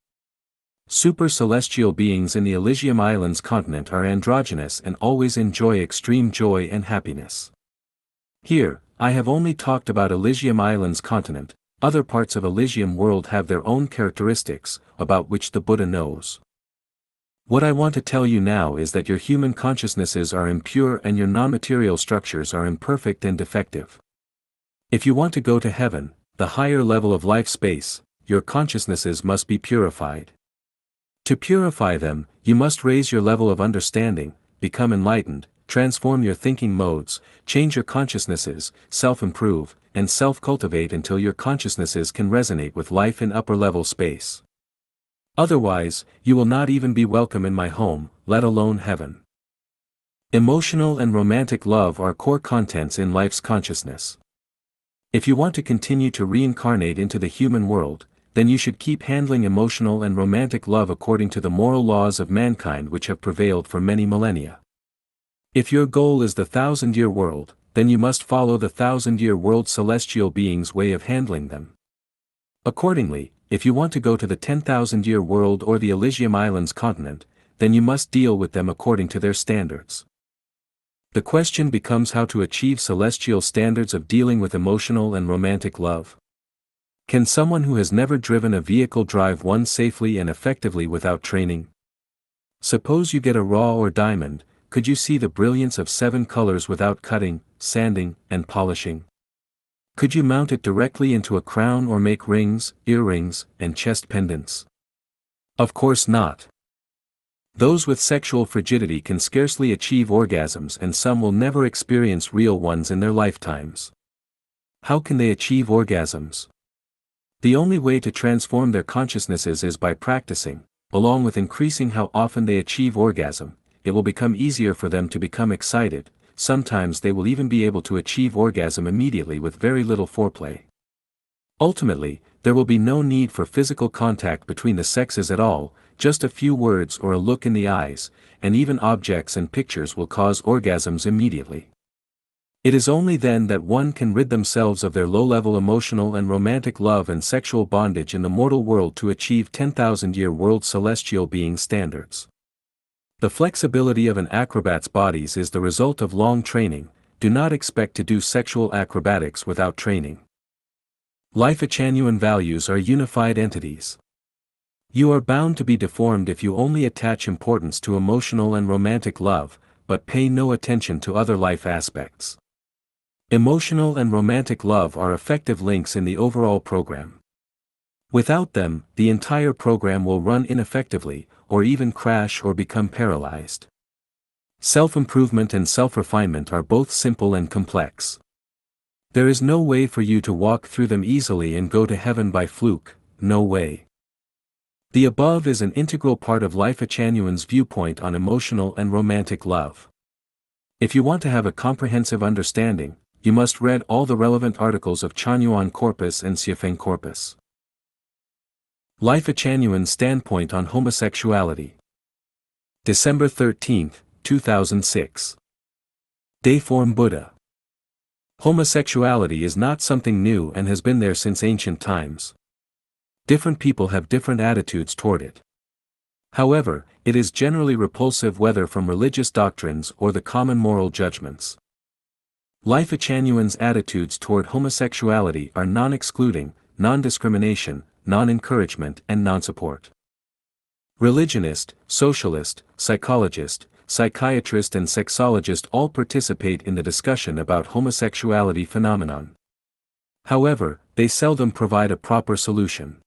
Super celestial beings in the Elysium Islands continent are androgynous and always enjoy extreme joy and happiness. Here, I have only talked about Elysium Islands continent. Other parts of Elysium world have their own characteristics, about which the Buddha knows. What I want to tell you now is that your human consciousnesses are impure and your non-material structures are imperfect and defective. If you want to go to heaven, the higher level of life space, your consciousnesses must be purified. To purify them, you must raise your level of understanding, become enlightened, transform your thinking modes, change your consciousnesses, self-improve, and self-cultivate until your consciousnesses can resonate with life in upper-level space. Otherwise, you will not even be welcome in my home, let alone heaven. Emotional and romantic love are core contents in life's consciousness. If you want to continue to reincarnate into the human world, then you should keep handling emotional and romantic love according to the moral laws of mankind which have prevailed for many millennia. If your goal is the 1,000-year world, then you must follow the 1,000-year world celestial beings' way of handling them. Accordingly, if you want to go to the 10,000-year world or the Elysium Islands continent, then you must deal with them according to their standards. The question becomes how to achieve celestial standards of dealing with emotional and romantic love. Can someone who has never driven a vehicle drive one safely and effectively without training? Suppose you get a raw or diamond, could you see the brilliance of 7 colors without cutting, sanding, and polishing? Could you mount it directly into a crown or make rings, earrings, and chest pendants? Of course not. Those with sexual frigidity can scarcely achieve orgasms and some will never experience real ones in their lifetimes. How can they achieve orgasms? The only way to transform their consciousnesses is by practicing, along with increasing how often they achieve orgasm. It will become easier for them to become excited. Sometimes they will even be able to achieve orgasm immediately with very little foreplay. Ultimately, there will be no need for physical contact between the sexes at all, just a few words or a look in the eyes, and even objects and pictures will cause orgasms immediately. It is only then that one can rid themselves of their low-level emotional and romantic love and sexual bondage in the mortal world to achieve 10,000-year world celestial being standards. The flexibility of an acrobat's bodies is the result of long training. Do not expect to do sexual acrobatics without training. Lifechanyuan values are unified entities. You are bound to be deformed if you only attach importance to emotional and romantic love, but pay no attention to other life aspects. Emotional and romantic love are effective links in the overall program. Without them, the entire program will run ineffectively, or even crash or become paralyzed. Self-improvement and self-refinement are both simple and complex. There is no way for you to walk through them easily and go to heaven by fluke. no way. The above is an integral part of Lifechanyuan's viewpoint on emotional and romantic love. If you want to have a comprehensive understanding, you must read all the relevant articles of Chanyuan Corpus and Xiafeng Corpus. Lifechanyuan's standpoint on homosexuality. December 13, 2006. Deiform Buddha. Homosexuality is not something new and has been there since ancient times. Different people have different attitudes toward it. However, it is generally repulsive whether from religious doctrines or the common moral judgments. Lifechanyuan's attitudes toward homosexuality are non-excluding, non-discrimination, non-encouragement and non-support. Religionist, socialist, psychologist, psychiatrist and sexologist all participate in the discussion about homosexuality phenomenon. However, they seldom provide a proper solution.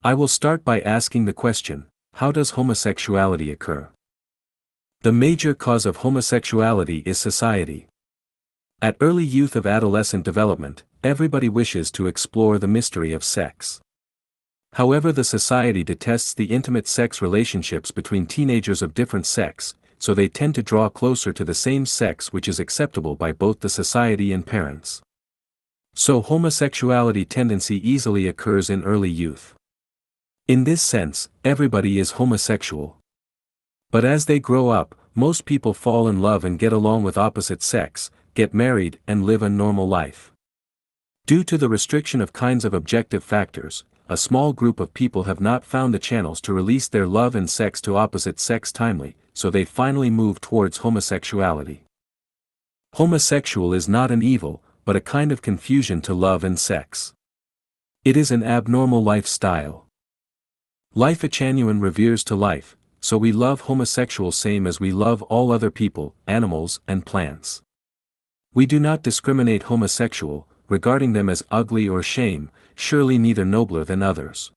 I will start by asking the question, how does homosexuality occur? The major cause of homosexuality is society. At early youth of adolescent development, everybody wishes to explore the mystery of sex. However, the society detests the intimate sex relationships between teenagers of different sex, so they tend to draw closer to the same sex which is acceptable by both the society and parents. So homosexuality tendency easily occurs in early youth. In this sense, everybody is homosexual. But as they grow up, most people fall in love and get along with opposite sex, get married and live a normal life. Due to the restriction of kinds of objective factors, a small group of people have not found the channels to release their love and sex to opposite sex timely, so they finally move towards homosexuality. Homosexual is not an evil, but a kind of confusion to love and sex. It is an abnormal lifestyle. Lifechanyuan reveres to life, so we love homosexuals same as we love all other people, animals and plants. We do not discriminate homosexual, regarding them as ugly or shame, surely neither nobler than others.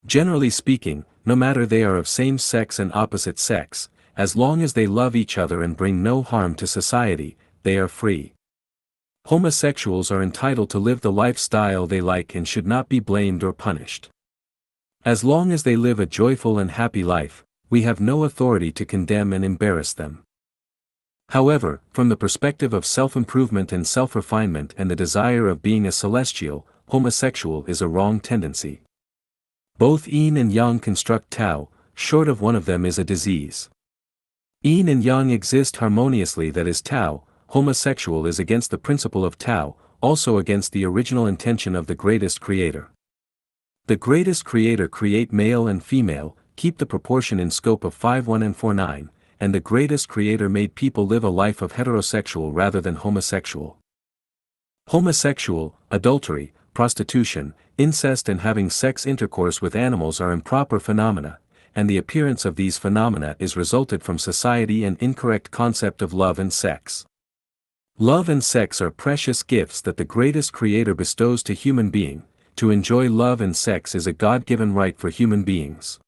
Generally speaking, no matter they are of same sex and opposite sex, as long as they love each other and bring no harm to society, they are free. Homosexuals are entitled to live the lifestyle they like and should not be blamed or punished. As long as they live a joyful and happy life, we have no authority to condemn and embarrass them. However, from the perspective of self-improvement and self-refinement and the desire of being a celestial, homosexual is a wrong tendency. Both yin and yang construct Tao, short of one of them is a disease. Yin and yang exist harmoniously, that is Tao. Homosexual is against the principle of Tao, also against the original intention of the greatest creator. The greatest creator create male and female, keep the proportion in scope of 5:1 and 4:9, and the greatest creator made people live a life of heterosexual rather than homosexual. Homosexual, adultery, prostitution, incest and having sex intercourse with animals are improper phenomena, and the appearance of these phenomena is resulted from society and incorrect concept of love and sex. Love and sex are precious gifts that the greatest creator bestows to human being. To enjoy love and sex is a God-given right for human beings.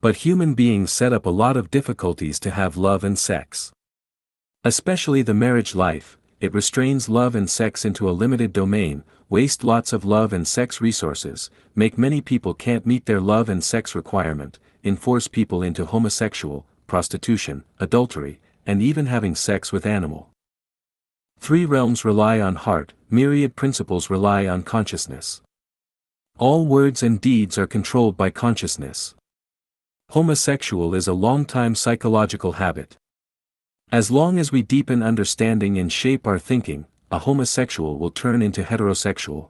But human beings set up a lot of difficulties to have love and sex. Especially the marriage life, it restrains love and sex into a limited domain, waste lots of love and sex resources, make many people can't meet their love and sex requirement, enforce people into homosexual, prostitution, adultery, and even having sex with animal. 3 realms rely on heart, myriad principles rely on consciousness. All words and deeds are controlled by consciousness. Homosexual is a long-time psychological habit. As long as we deepen understanding and shape our thinking, a homosexual will turn into heterosexual.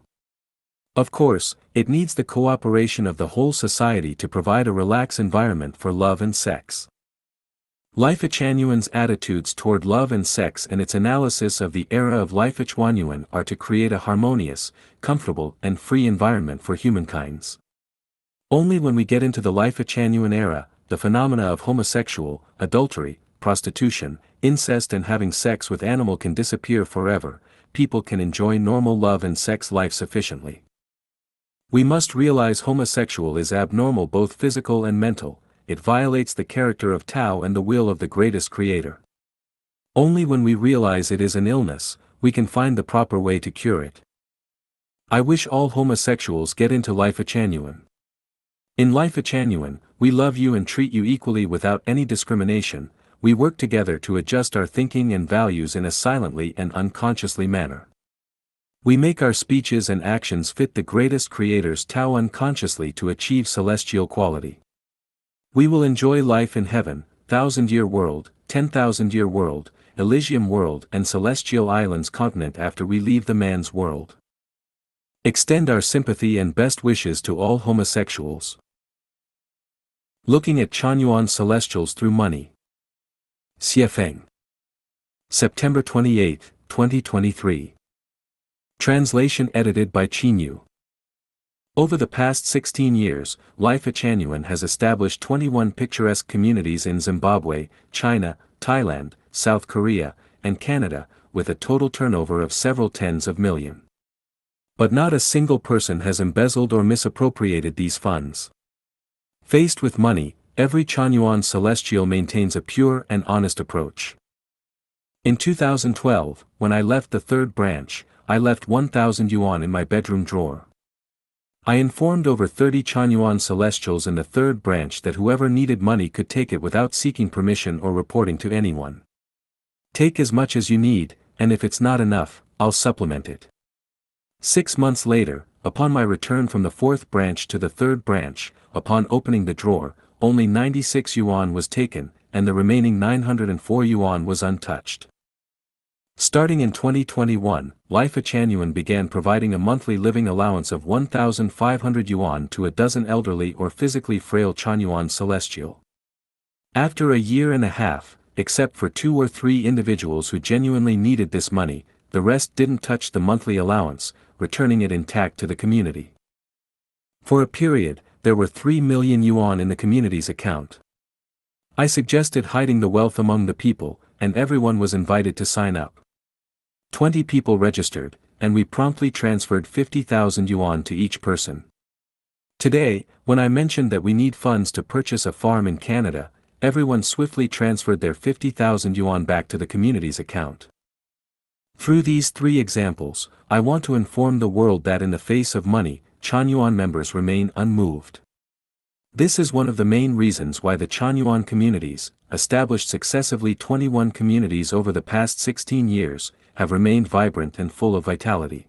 Of course, it needs the cooperation of the whole society to provide a relaxed environment for love and sex. Lifechanyuan's attitudes toward love and sex and its analysis of the era of Lifechanyuan are to create a harmonious, comfortable and free environment for humankinds. Only when we get into the Lifechanyuan era, the phenomena of homosexual, adultery, prostitution, incest and having sex with animal can disappear forever, people can enjoy normal love and sex life sufficiently. We must realize homosexual is abnormal both physical and mental. It violates the character of Tao and the will of the greatest creator. Only when we realize it is an illness, we can find the proper way to cure it. I wish all homosexuals get into Lifechanyuan. In Lifechanyuan, we love you and treat you equally without any discrimination. We work together to adjust our thinking and values in a silently and unconsciously manner. We make our speeches and actions fit the greatest creator's Tao unconsciously to achieve celestial quality. We will enjoy life in heaven, 1,000-year world, 10,000-year world, Elysium world and celestial islands continent after we leave the man's world. Extend our sympathy and best wishes to all homosexuals. Looking at Chanyuan celestials through money. Xiefeng. September 28, 2023. Translation edited by Chinyu. Over the past 16 years, Lifechanyuan has established 21 picturesque communities in Zimbabwe, China, Thailand, South Korea, and Canada, with a total turnover of several tens of millions. But not a single person has embezzled or misappropriated these funds. Faced with money, every Chanyuan celestial maintains a pure and honest approach. In 2012, when I left the third branch, I left 1,000 yuan in my bedroom drawer. I informed over 30 Chanyuan celestials in the third branch that whoever needed money could take it without seeking permission or reporting to anyone. Take as much as you need, and if it's not enough, I'll supplement it. 6 months later, upon my return from the fourth branch to the third branch, upon opening the drawer, only 96 yuan was taken, and the remaining 904 yuan was untouched. Starting in 2021, Lifechanyuan began providing a monthly living allowance of 1,500 yuan to a dozen elderly or physically frail Chanyuan celestial. After a year and a half, except for 2 or 3 individuals who genuinely needed this money, the rest didn't touch the monthly allowance, returning it intact to the community. For a period, there were 3 million yuan in the community's account. I suggested hiding the wealth among the people, and everyone was invited to sign up. 20 people registered, and we promptly transferred 50,000 yuan to each person. Today, when I mentioned that we need funds to purchase a farm in Canada, everyone swiftly transferred their 50,000 yuan back to the community's account. Through these 3 examples, I want to inform the world that in the face of money, Chanyuan members remain unmoved. This is one of the main reasons why the Chanyuan communities, established successively 21 communities over the past 16 years, have remained vibrant and full of vitality.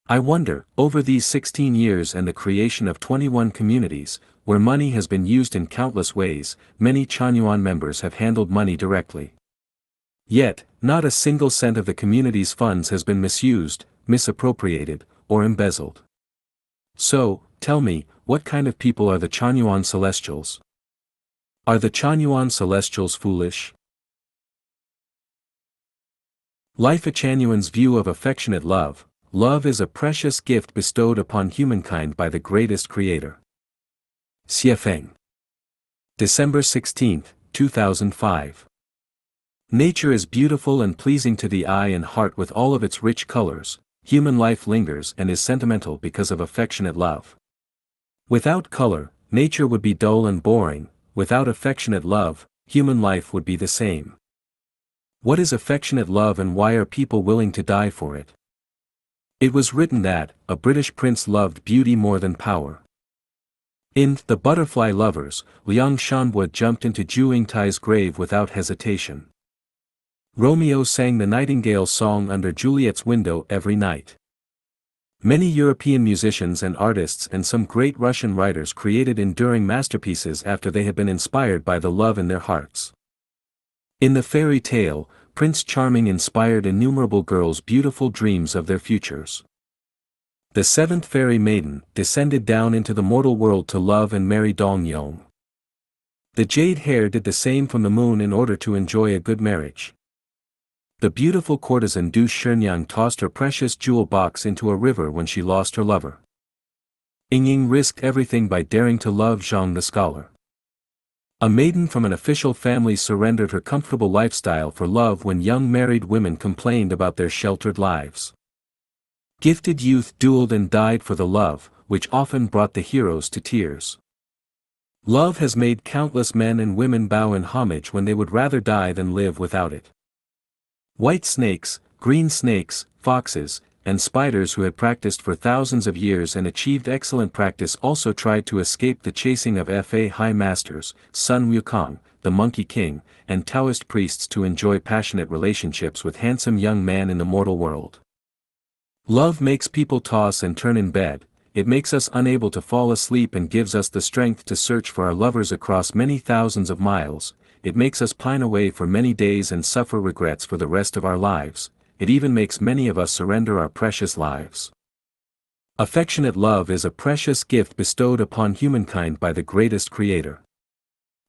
I wonder, over these 16 years and the creation of 21 communities, where money has been used in countless ways, many Chanyuan members have handled money directly. Yet, not a single cent of the community's funds has been misused, misappropriated, or embezzled. So, tell me, what kind of people are the Chanyuan celestials? Are the Chanyuan celestials foolish? Lifechanyuan's view of affectionate love. Love is a precious gift bestowed upon humankind by the greatest creator. Xiefeng. December 16, 2005. Nature is beautiful and pleasing to the eye and heart with all of its rich colors. Human life lingers and is sentimental because of affectionate love. Without color, nature would be dull and boring. Without affectionate love, human life would be the same. What is affectionate love and why are people willing to die for it? It was written that a British prince loved beauty more than power. In The Butterfly Lovers, Liang Shanhua jumped into Zhu Yingtai's grave without hesitation. Romeo sang the Nightingale song under Juliet's window every night. Many European musicians and artists and some great Russian writers created enduring masterpieces after they had been inspired by the love in their hearts. In the fairy tale, Prince Charming inspired innumerable girls' beautiful dreams of their futures. The seventh fairy maiden descended down into the mortal world to love and marry Dong Yong. The jade hare did the same from the moon in order to enjoy a good marriage. The beautiful courtesan Du Shenyang tossed her precious jewel box into a river when she lost her lover. Ying risked everything by daring to love Zhang the scholar. A maiden from an official family surrendered her comfortable lifestyle for love when young married women complained about their sheltered lives. Gifted youth dueled and died for the love, which often brought the heroes to tears. Love has made countless men and women bow in homage when they would rather die than live without it. White snakes, green snakes, foxes, and spiders who had practiced for thousands of years and achieved excellent practice also tried to escape the chasing of Fa high masters, Sun Wukong, the Monkey King, and Taoist priests to enjoy passionate relationships with handsome young man in the mortal world. Love makes people toss and turn in bed, it makes us unable to fall asleep and gives us the strength to search for our lovers across many thousands of miles, it makes us pine away for many days and suffer regrets for the rest of our lives, it even makes many of us surrender our precious lives. Affectionate love is a precious gift bestowed upon humankind by the greatest Creator.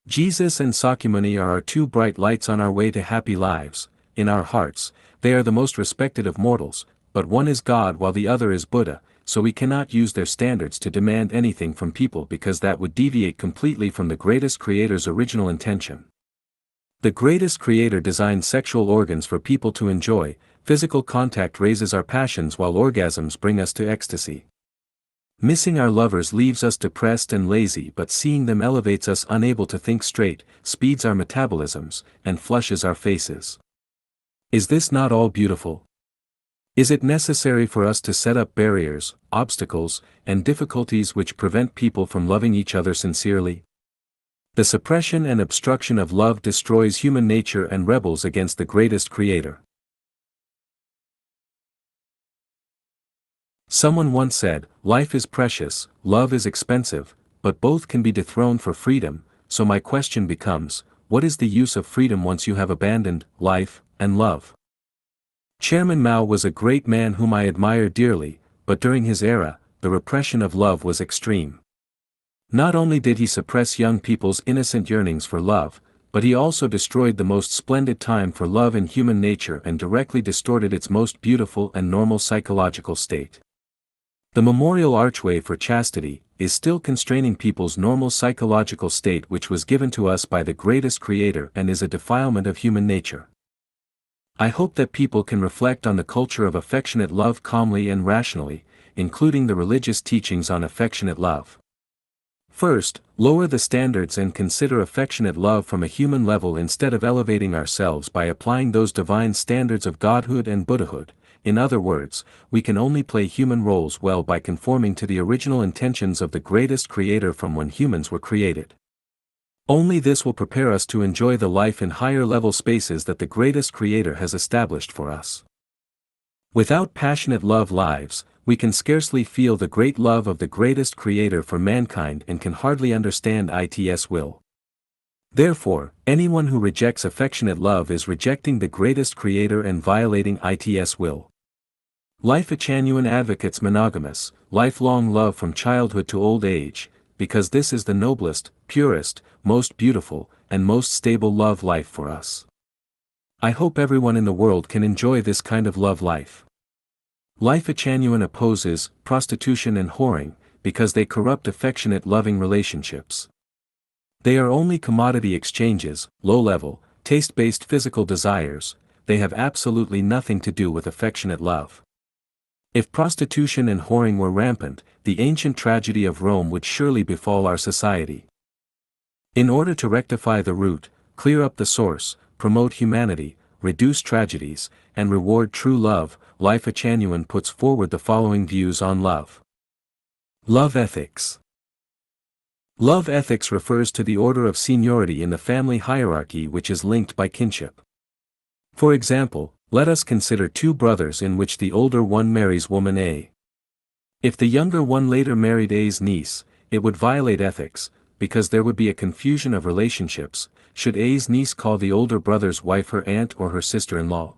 Jesus and Sakyamuni are our two bright lights on our way to happy lives. In our hearts, they are the most respected of mortals, but one is God while the other is Buddha, so we cannot use their standards to demand anything from people because that would deviate completely from the greatest Creator's original intention. The greatest Creator designed sexual organs for people to enjoy, physical contact raises our passions while orgasms bring us to ecstasy. Missing our lovers leaves us depressed and lazy, but seeing them elevates us unable to think straight, speeds our metabolisms, and flushes our faces. Is this not all beautiful? Is it necessary for us to set up barriers, obstacles, and difficulties which prevent people from loving each other sincerely? The suppression and obstruction of love destroys human nature and rebels against the greatest Creator. Someone once said, "Life is precious, love is expensive, but both can be dethroned for freedom," so my question becomes, what is the use of freedom once you have abandoned life and love? Chairman Mao was a great man whom I admire dearly, but during his era, the repression of love was extreme. Not only did he suppress young people's innocent yearnings for love, but he also destroyed the most splendid time for love in human nature and directly distorted its most beautiful and normal psychological state. The memorial archway for chastity is still constraining people's normal psychological state which was given to us by the greatest Creator and is a defilement of human nature. I hope that people can reflect on the culture of affectionate love calmly and rationally, including the religious teachings on affectionate love. First, lower the standards and consider affectionate love from a human level instead of elevating ourselves by applying those divine standards of godhood and Buddhahood. In other words, we can only play human roles well by conforming to the original intentions of the greatest Creator from when humans were created. Only this will prepare us to enjoy the life in higher level spaces that the greatest Creator has established for us. Without passionate love lives, we can scarcely feel the great love of the greatest Creator for mankind and can hardly understand its will. Therefore, anyone who rejects affectionate love is rejecting the greatest Creator and violating its will. Lifechanyuan advocates monogamous, lifelong love from childhood to old age, because this is the noblest, purest, most beautiful, and most stable love life for us. I hope everyone in the world can enjoy this kind of love life. Lifechanyuan opposes prostitution and whoring, because they corrupt affectionate loving relationships. They are only commodity exchanges, low-level, taste-based physical desires, they have absolutely nothing to do with affectionate love. If prostitution and whoring were rampant, the ancient tragedy of Rome would surely befall our society. In order to rectify the root, clear up the source, promote humanity, reduce tragedies, and reward true love, Lifechanyuan puts forward the following views on love. Love ethics. Love ethics refers to the order of seniority in the family hierarchy which is linked by kinship. For example, let us consider two brothers in which the older one marries woman A. If the younger one later married A's niece, it would violate ethics, because there would be a confusion of relationships, should A's niece call the older brother's wife her aunt or her sister-in-law.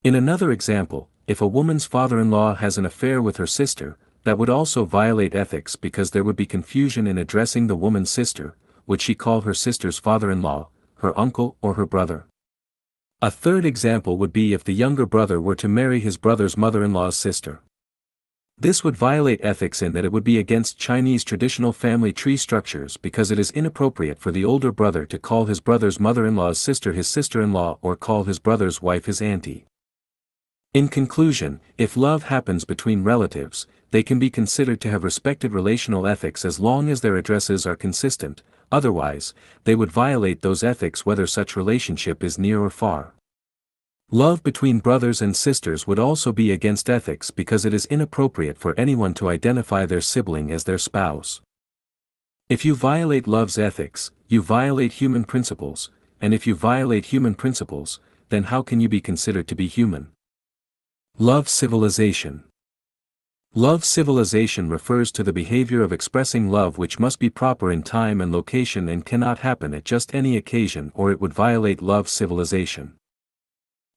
In another example, if a woman's father-in-law has an affair with her sister, that would also violate ethics because there would be confusion in addressing the woman's sister, would she call her sister's father-in-law, her uncle or her brother? A third example would be if the younger brother were to marry his brother's mother-in-law's sister. This would violate ethics in that it would be against Chinese traditional family tree structures because it is inappropriate for the older brother to call his brother's mother-in-law's sister his sister-in-law or call his brother's wife his auntie. In conclusion, if love happens between relatives, they can be considered to have respected relational ethics as long as their addresses are consistent, otherwise, they would violate those ethics whether such relationship is near or far. Love between brothers and sisters would also be against ethics because it is inappropriate for anyone to identify their sibling as their spouse. If you violate love's ethics, you violate human principles, and if you violate human principles, then how can you be considered to be human? Love civilization. Love civilization refers to the behavior of expressing love which must be proper in time and location and cannot happen at just any occasion or it would violate love civilization.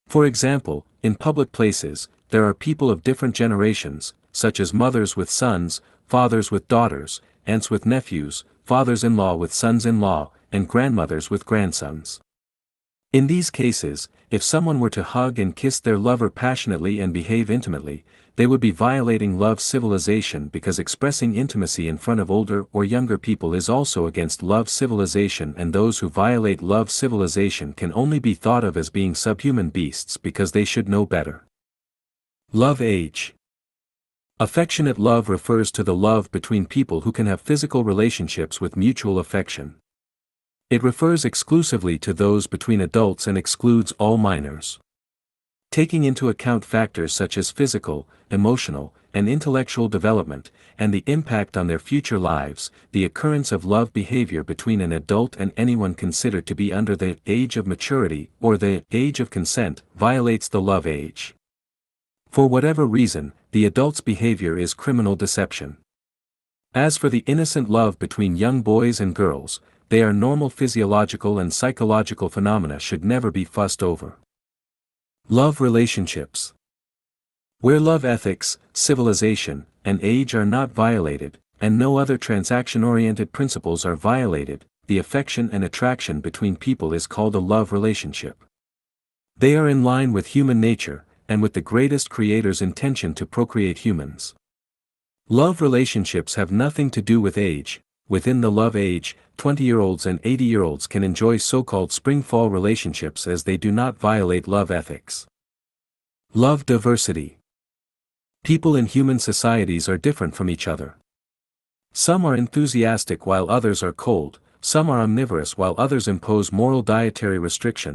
For example, in public places, there are people of different generations, such as mothers with sons, fathers with daughters, aunts with nephews, fathers-in-law with sons-in-law, and grandmothers with grandsons. In these cases, if someone were to hug and kiss their lover passionately and behave intimately, they would be violating love civilization because expressing intimacy in front of older or younger people is also against love civilization, and those who violate love civilization can only be thought of as being subhuman beasts because they should know better. Love age. Affectionate love refers to the love between people who can have physical relationships with mutual affection. It refers exclusively to those between adults and excludes all minors. Taking into account factors such as physical, emotional, and intellectual development, and the impact on their future lives, the occurrence of love behavior between an adult and anyone considered to be under the age of maturity or the age of consent violates the love age. For whatever reason, the adult's behavior is criminal deception. As for the innocent love between young boys and girls, they are normal physiological and psychological phenomena should never be fussed over. Love relationships. Where love ethics, civilization, and age are not violated, and no other transaction-oriented principles are violated, the affection and attraction between people is called a love relationship. They are in line with human nature, and with the greatest Creator's intention to procreate humans. Love relationships have nothing to do with age. Within the love age, 20-year-olds and 80-year-olds can enjoy so-called spring-fall relationships as they do not violate love ethics. Love diversity. People in human societies are different from each other. Some are enthusiastic while others are cold, some are omnivorous while others impose moral dietary restrictions.